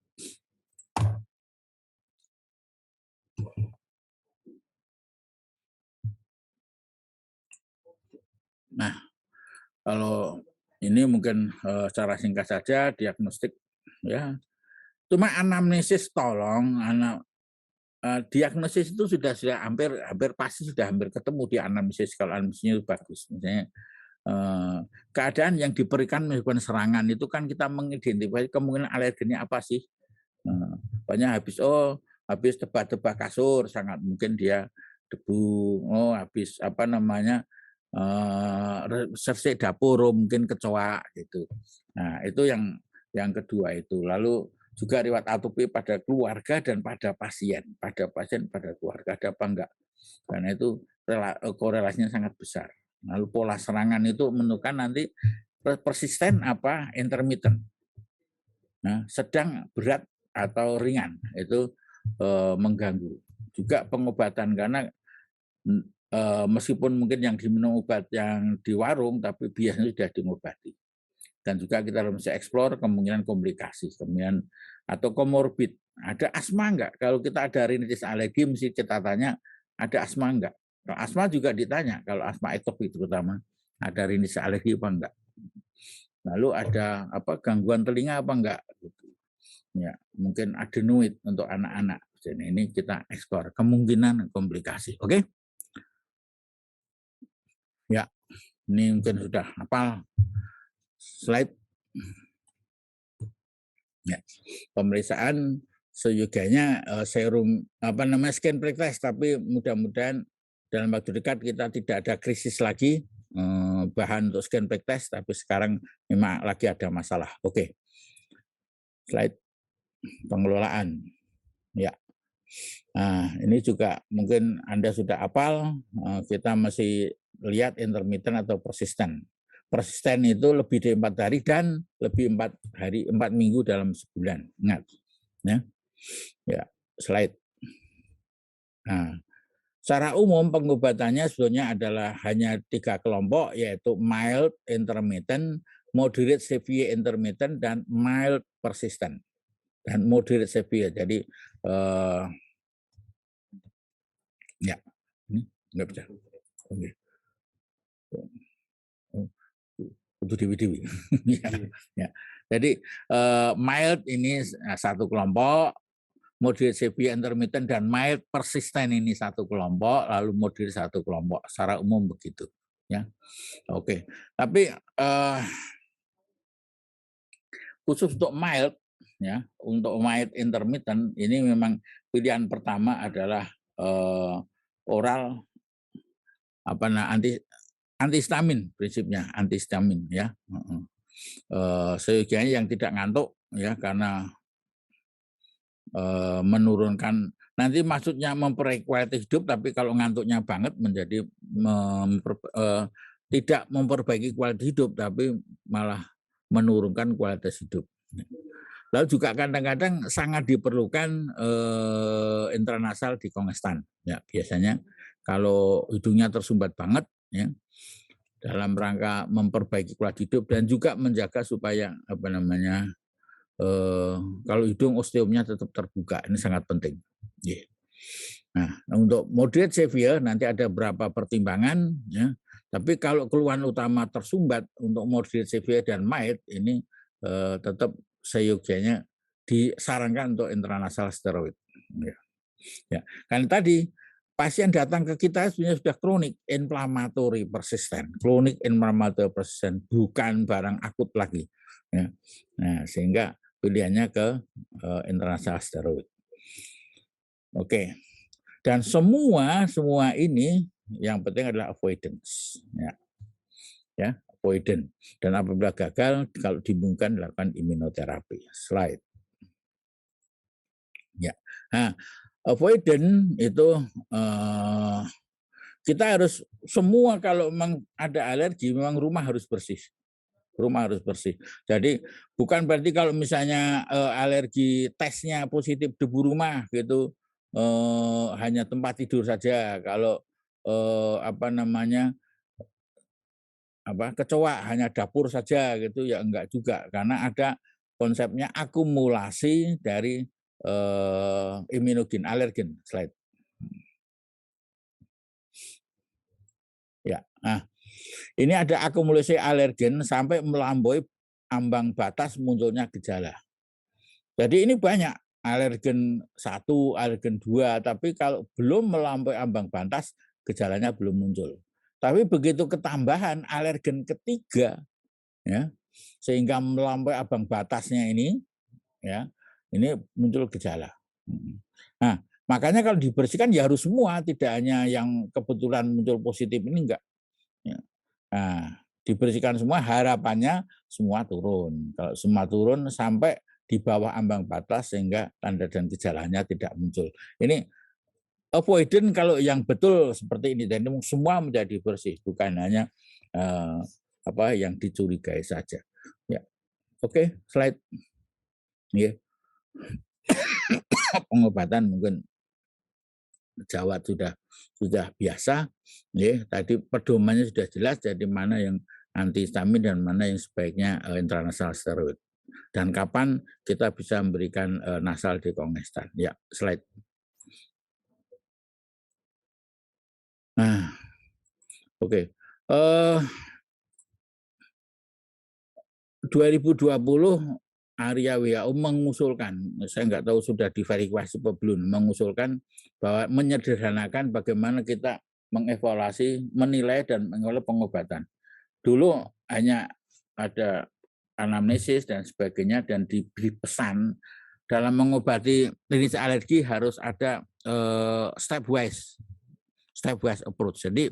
Nah, kalau ini mungkin secara singkat saja diagnostik, ya. Cuma anamnesis tolong, diagnosis itu sudah hampir pasti sudah hampir ketemu di anamnesis kalau anamnesisnya bagus. Misalnya keadaan yang diberikan melakukan serangan itu kan kita mengidentifikasi kemungkinan alergennya apa sih. Banyak habis tebak-tebak kasur, sangat mungkin dia debu. Habis sersik dapur, mungkin kecoa gitu. Nah, itu yang kedua itu. Lalu juga riwayat atopi pada keluarga dan pada pasien. Pada pasien, pada keluarga ada apa enggak. Karena itu korelasinya sangat besar. Lalu pola serangan itu menentukan nanti persisten apa intermittent. Nah, sedang, berat, atau ringan, itu mengganggu. Juga pengobatan, karena meskipun mungkin yang diminum obat yang di warung, tapi biasanya sudah diobati. Dan juga kita harus eksplor kemungkinan komplikasi, kemungkinan atau komorbid. Ada asma enggak? Kalau kita ada rinitis alergi, mesti kita tanya, ada asma enggak? Kalau asma juga ditanya, kalau asma atopik terutama, ada rinitis alergi apa enggak? Lalu ada gangguan telinga apa enggak? Ya, mungkin adenoid untuk anak-anak. Jadi ini kita eksplor kemungkinan komplikasi. Oke? Ya, ini mungkin sudah hafal. Slide. Ya, pemeriksaan seyogianya serum scan prick test, tapi mudah-mudahan dalam waktu dekat kita tidak ada krisis lagi bahan untuk scan prick test, tapi sekarang memang lagi ada masalah. Oke. Slide pengelolaan. Ya. Nah, ini juga mungkin Anda sudah hafal, kita masih lihat intermittent atau persisten. Persisten itu lebih dari 4 hari dan lebih 4 minggu dalam sebulan. Ingat. Ya, slide. Nah, secara umum pengobatannya sebetulnya adalah hanya 3 kelompok, yaitu mild intermittent, moderate severe intermittent, dan mild persistent. Dan moderate severe. Jadi ya, ini enggak bisa. Oke. Untuk dewi-dewi. Ya. Jadi mild ini satu kelompok, moderate severe intermittent dan mild persistent ini satu kelompok, lalu moderate satu kelompok. Secara umum begitu. ya. Oke. Tapi khusus untuk mild, ya, untuk mild intermittent ini memang pilihan pertama adalah oral antihistamin, prinsipnya antihistamin, ya. Seyogianya yang tidak ngantuk, ya, karena menurunkan, nanti maksudnya memperbaiki kualitas hidup, tapi kalau ngantuknya banget menjadi tidak memperbaiki kualitas hidup, tapi malah menurunkan kualitas hidup. Lalu juga kadang-kadang sangat diperlukan intranasal dikongrestan. Ya, biasanya kalau hidungnya tersumbat banget, ya, dalam rangka memperbaiki kualitas hidup dan juga menjaga supaya kalau hidung osteumnya tetap terbuka, ini sangat penting. Yeah. Nah, untuk moderate severe nanti ada berapa pertimbangan, ya. Tapi kalau keluhan utama tersumbat untuk moderate severe dan mild ini tetap seyogianya disarankan untuk intranasal steroid. Ya. Ya. Kan tadi pasien datang ke kita sebenarnya sudah kronik inflammatory persisten, kronik inflammatory persisten, bukan barang akut lagi. Ya. Nah, sehingga pilihannya ke intranasal steroid. Oke. Dan semua ini yang penting adalah avoidance, ya. Ya, avoidance. Dan apabila gagal, kalau dimungkinkan lakukan imunoterapi. Slide. Ya. Nah, avoidance itu kita harus semua, kalau memang ada alergi memang rumah harus bersih. Rumah harus bersih. Jadi bukan berarti kalau misalnya alergi tesnya positif debu rumah gitu, hanya tempat tidur saja. Kalau kecoa hanya dapur saja gitu ya enggak juga, karena ada konsepnya akumulasi dari imunogen alergen. Slide. Ya. Nah, ini ada akumulasi alergen sampai melampaui ambang batas munculnya gejala. Jadi ini banyak alergen 1, alergen 2, tapi kalau belum melampaui ambang batas gejalanya belum muncul. Tapi begitu ketambahan alergen ketiga, ya, sehingga melampaui ambang batasnya ini, ya, ini muncul gejala. Nah, makanya kalau dibersihkan ya harus semua, tidak hanya yang kebetulan muncul positif ini enggak. Ya. Nah, dibersihkan semua, harapannya semua turun. Kalau semua turun sampai di bawah ambang batas sehingga tanda dan gejalanya tidak muncul. Ini avoidance kalau yang betul seperti ini, dan semua menjadi bersih, bukan hanya yang dicurigai saja. Ya, oke, slide. Ya. Pengobatan mungkin Jawa sudah biasa, ya. Tadi pedomannya sudah jelas, jadi mana yang antihistamin dan mana yang sebaiknya intranasal steroid. Dan kapan kita bisa memberikan nasal dekongestan. Ya, slide. Nah, oke. 2020 area WHO mengusulkan, saya nggak tahu sudah diverifikasi atau belum, mengusulkan bahwa menyederhanakan bagaimana kita mengevaluasi, menilai dan mengelola pengobatan. Dulu hanya ada anamnesis dan sebagainya, dan diberi pesan dalam mengobati klinis alergi harus ada stepwise approach. Jadi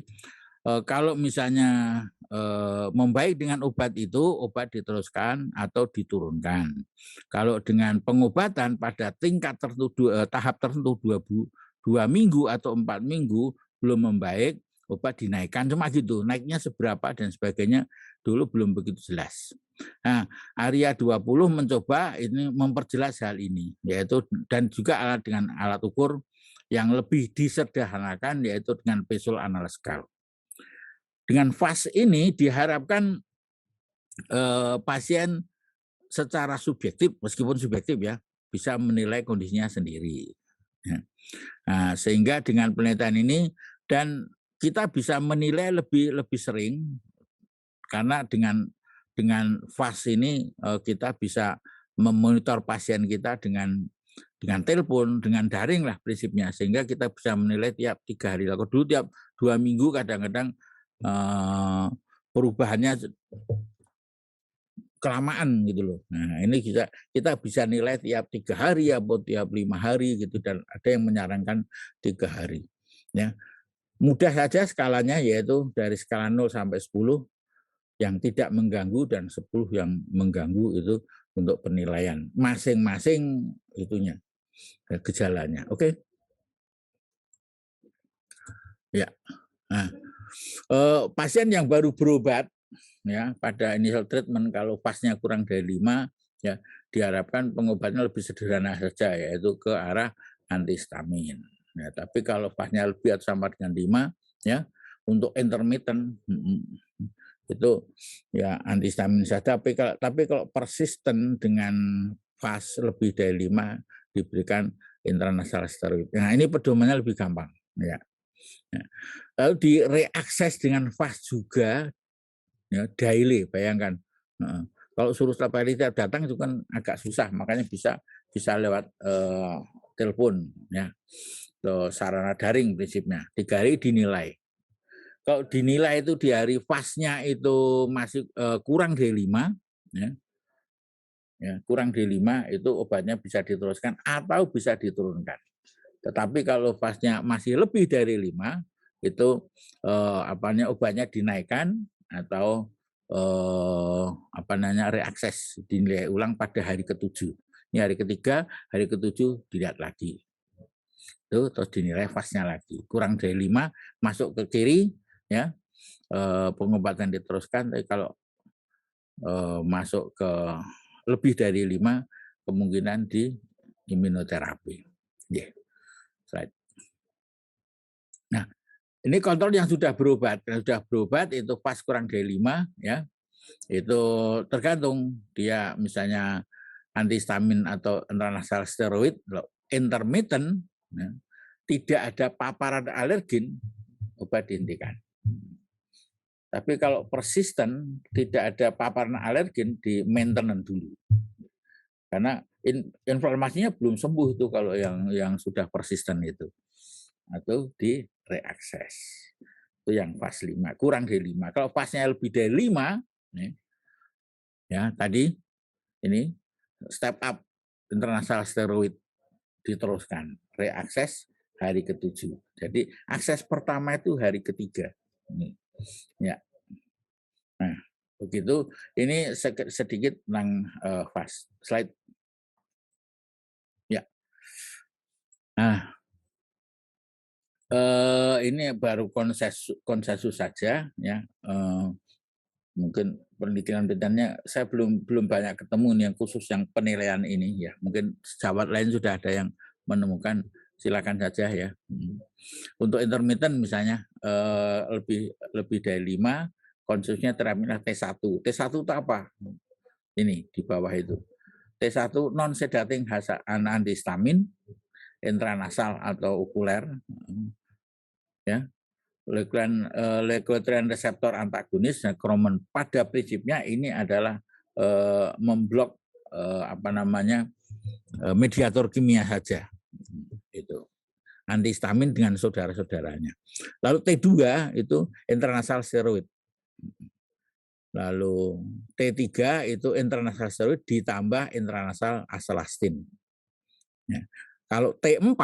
kalau misalnya membaik dengan obat itu, obat diteruskan atau diturunkan. Kalau dengan pengobatan pada tingkat tertentu, tahap tertentu 2 minggu atau 4 minggu belum membaik, obat dinaikkan, cuma gitu, naiknya seberapa dan sebagainya dulu belum begitu jelas. Nah, area 20 mencoba ini memperjelas hal ini, yaitu dan juga dengan alat ukur yang lebih disederhanakan, yaitu dengan visual analog scale. Dengan fast ini diharapkan pasien secara subjektif, meskipun subjektif ya, bisa menilai kondisinya sendiri. Nah, sehingga dengan penelitian ini dan kita bisa menilai lebih sering, karena dengan fast ini kita bisa memonitor pasien kita dengan telepon, dengan daring lah prinsipnya, sehingga kita bisa menilai tiap 3 hari. Lalu dulu tiap 2 minggu kadang-kadang perubahannya kelamaan gitu loh. Nah, ini kita bisa nilai tiap 3 hari atau tiap 5 hari gitu, dan ada yang menyarankan 3 hari. Ya. Mudah saja skalanya, yaitu dari skala 0 sampai 10 yang tidak mengganggu dan 10 yang mengganggu, itu untuk penilaian masing-masing itunya, gejalanya. Oke. Ya. Nah, pasien yang baru berobat ya pada initial treatment, kalau fasnya kurang dari 5 ya diharapkan pengobatannya lebih sederhana saja, yaitu ke arah antihistamin. Ya, tapi kalau fasnya lebih atau sama dengan 5 ya, untuk intermittent itu ya antihistamin saja. Tapi kalau persisten dengan fas lebih dari 5 diberikan intranasal steroid. Nah, ini pedomannya lebih gampang ya. Lalu direakses dengan fas juga ya, daily, bayangkan. Kalau suruh setiap hari datang itu kan agak susah, makanya bisa lewat telepon ya, sarana daring prinsipnya. 3 hari dinilai. Kalau dinilai itu di hari fasnya itu masih kurang dari 5 ya, kurang dari 5 itu obatnya bisa diteruskan atau bisa diturunkan. Tetapi kalau fasnya masih lebih dari 5 itu obatnya dinaikkan atau reakses, dinilai ulang pada hari ke-7. Ini hari ke-3, hari ke-7 dilihat lagi. Itu terus dinilai fasnya lagi. Kurang dari 5 masuk ke kiri ya. Pengobatan diteruskan, tapi kalau masuk ke lebih dari 5 kemungkinan di imunoterapi. Yeah. Slide. Nah, ini kontrol yang sudah berobat. Yang sudah berobat itu fas kurang dari 5 ya. Itu tergantung dia misalnya antihistamin atau intranasal steroid, intermittent ya, tidak ada paparan alergen, obat dihentikan. Tapi kalau persisten tidak ada paparan alergen, di maintenance dulu. Karena inflamasinya belum sembuh itu kalau yang sudah persisten itu. Atau di reakses. Itu yang fas 5, kurang dari 5. Kalau fasnya lebih dari 5, ya tadi ini step up intranasal steroid diteruskan, reakses hari ke-7. Jadi akses pertama itu hari ke-3. Ya. Nah, begitu. Ini sedikit tentang fas. Slide. Ya. Nah, ini baru konsensus saja ya. Mungkin penelitian-penelitiannya saya belum banyak ketemu nih yang khusus yang penilaian ini ya. Mungkin sejawat lain sudah ada yang menemukan, silakan saja ya. Untuk intermittent misalnya lebih dari 5, konsumsinya terapinya T1. T1 itu apa? Ini di bawah itu. T1 non sedating antihistamin, intranasal atau okuler ya. Leukotriene reseptor antagonis, kromen. Pada prinsipnya ini adalah memblok mediator kimia saja. Itu antihistamin dengan saudara-saudaranya. Lalu T2 itu intranasal steroid. Lalu T3 itu intranasal steroid ditambah intranasal aselastin. Ya. Kalau T4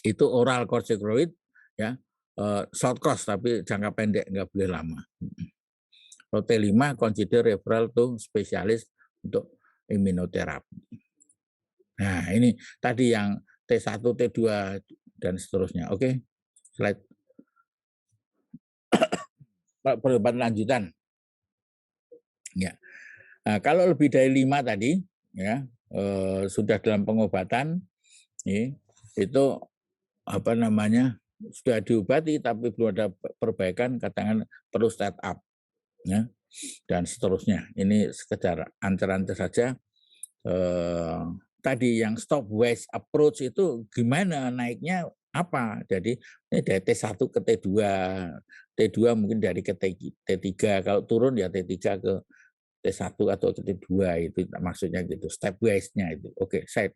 itu oral corticosteroid ya, short course tapi jangka pendek, nggak boleh lama. Kalau T5 consider referral to spesialis untuk imunoterapi. Nah, ini tadi yang T1, T2 dan seterusnya. Oke. Slide. Pengobatan lanjutan. Ya. Nah, kalau lebih dari 5 tadi ya, sudah dalam pengobatan itu sudah diobati tapi belum ada perbaikan, katakan perlu step up ya, dan seterusnya. Ini sekedar ancer-ancer saja. Tadi yang stopwatch approach itu gimana naiknya apa? Jadi ini dari T1 ke T2, T2 mungkin dari ke T3, kalau turun ya T3 ke T1 atau ke T2, itu maksudnya gitu, stepwise-nya itu. Oke, saya.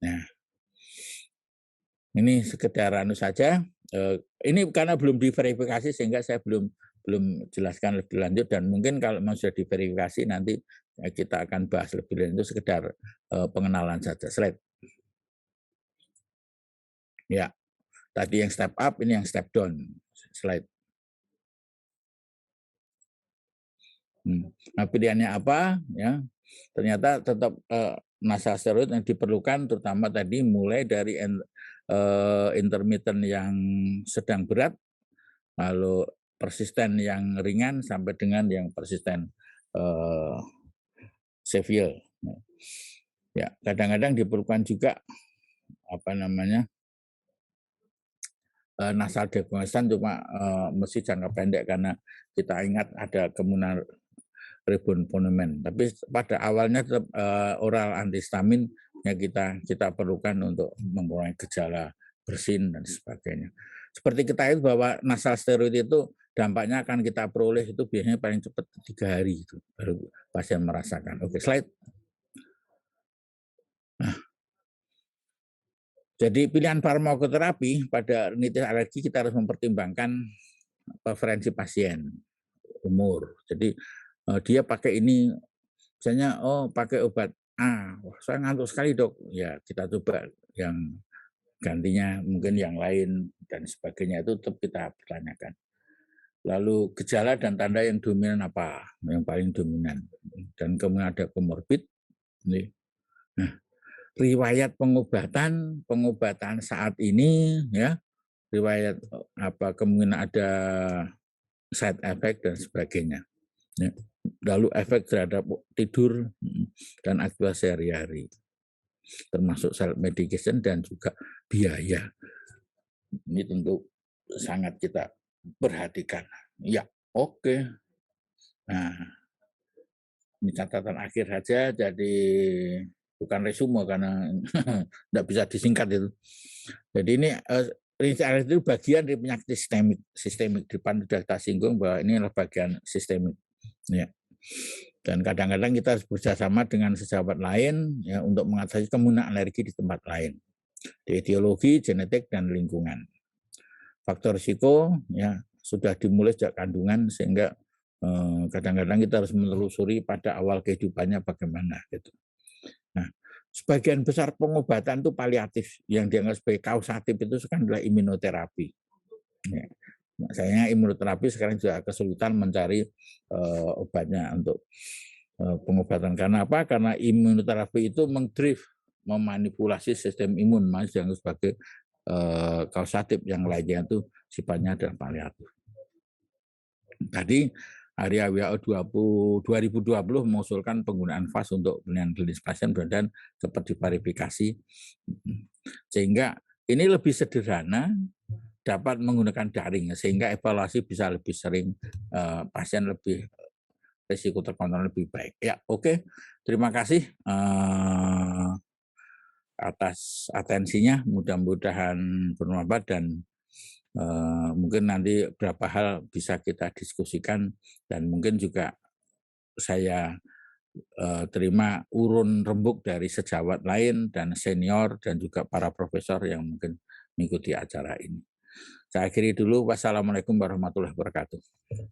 Nah, ini sekedar saja Ini karena belum diverifikasi sehingga saya belum jelaskan lebih lanjut, dan mungkin kalau memang sudah diverifikasi nanti kita akan bahas lebih lanjut, itu sekedar pengenalan saja. Slide. Ya, tadi yang step up, ini yang step down. Slide. Nah, pilihannya apa? Ya, ternyata tetap nasal steroid yang diperlukan, terutama tadi mulai dari intermittent yang sedang berat, lalu persisten yang ringan sampai dengan yang persisten severe. Ya, kadang-kadang diperlukan juga nasal decongestant, cuma mesti jangka pendek karena kita ingat ada kemudian ribonponemen. Tapi pada awalnya tetap oral antihistamin yang kita perlukan untuk mengurangi gejala bersin dan sebagainya. Seperti kita tahu bahwa nasal steroid itu dampaknya akan kita peroleh itu biasanya paling cepat 3 hari itu baru pasien merasakan. Oke, slide. Nah, jadi pilihan farmakoterapi pada rinitis alergi kita harus mempertimbangkan preferensi pasien, umur. Jadi dia pakai ini, misalnya pakai obat A, wah saya ngantuk sekali dok, ya kita coba yang gantinya mungkin yang lain dan sebagainya, itu tetap kita pertanyakan. Lalu gejala dan tanda yang dominan apa, yang paling dominan, dan kemudian ada komorbid. Nah, riwayat pengobatan saat ini, ya, riwayat kemungkinan ada side effect dan sebagainya. Ya. Lalu efek terhadap tidur dan aktivitas sehari-hari, termasuk self medication dan juga biaya. Ini tentu sangat kita perhatikan. Ya, oke. Nah, ini catatan akhir saja, jadi bukan resume karena tidak bisa disingkat itu. Jadi ini rinitis alergi itu bagian dari penyakit sistemik. Di depan sudah kita singgung bahwa ini adalah bagian sistemik. Ya. Dan kadang-kadang kita harus bekerjasama dengan sejawat lain ya untuk mengatasi kemungkinan alergi di tempat lain, di etiologi, genetik, dan lingkungan. Faktor risiko ya sudah dimulai sejak kandungan, sehingga kadang-kadang kita harus menelusuri pada awal kehidupannya bagaimana gitu. Nah, sebagian besar pengobatan itu paliatif, yang dianggap sebagai kausatif itu sekarang adalah imunoterapi. Ya. Sayangnya imunoterapi sekarang juga kesulitan mencari obatnya untuk pengobatan. Karena apa? Karena imunoterapi itu memanipulasi sistem imun, masih dianggap sebagai kausatif, yang lainnya itu sifatnya adalah paliatif. Tadi area WHO 2020 mengusulkan penggunaan FAS untuk penilaian klinis pasien dan cepat diverifikasi, sehingga ini lebih sederhana, dapat menggunakan daring sehingga evaluasi bisa lebih sering, pasien lebih risiko terkontrol lebih baik. Ya, oke. Terima kasih atas atensinya, mudah-mudahan bermanfaat, dan mungkin nanti beberapa hal bisa kita diskusikan, dan mungkin juga saya terima urun rembuk dari sejawat lain dan senior dan juga para profesor yang mungkin mengikuti acara ini. Saya akhiri dulu. Wassalamualaikum warahmatullahi wabarakatuh.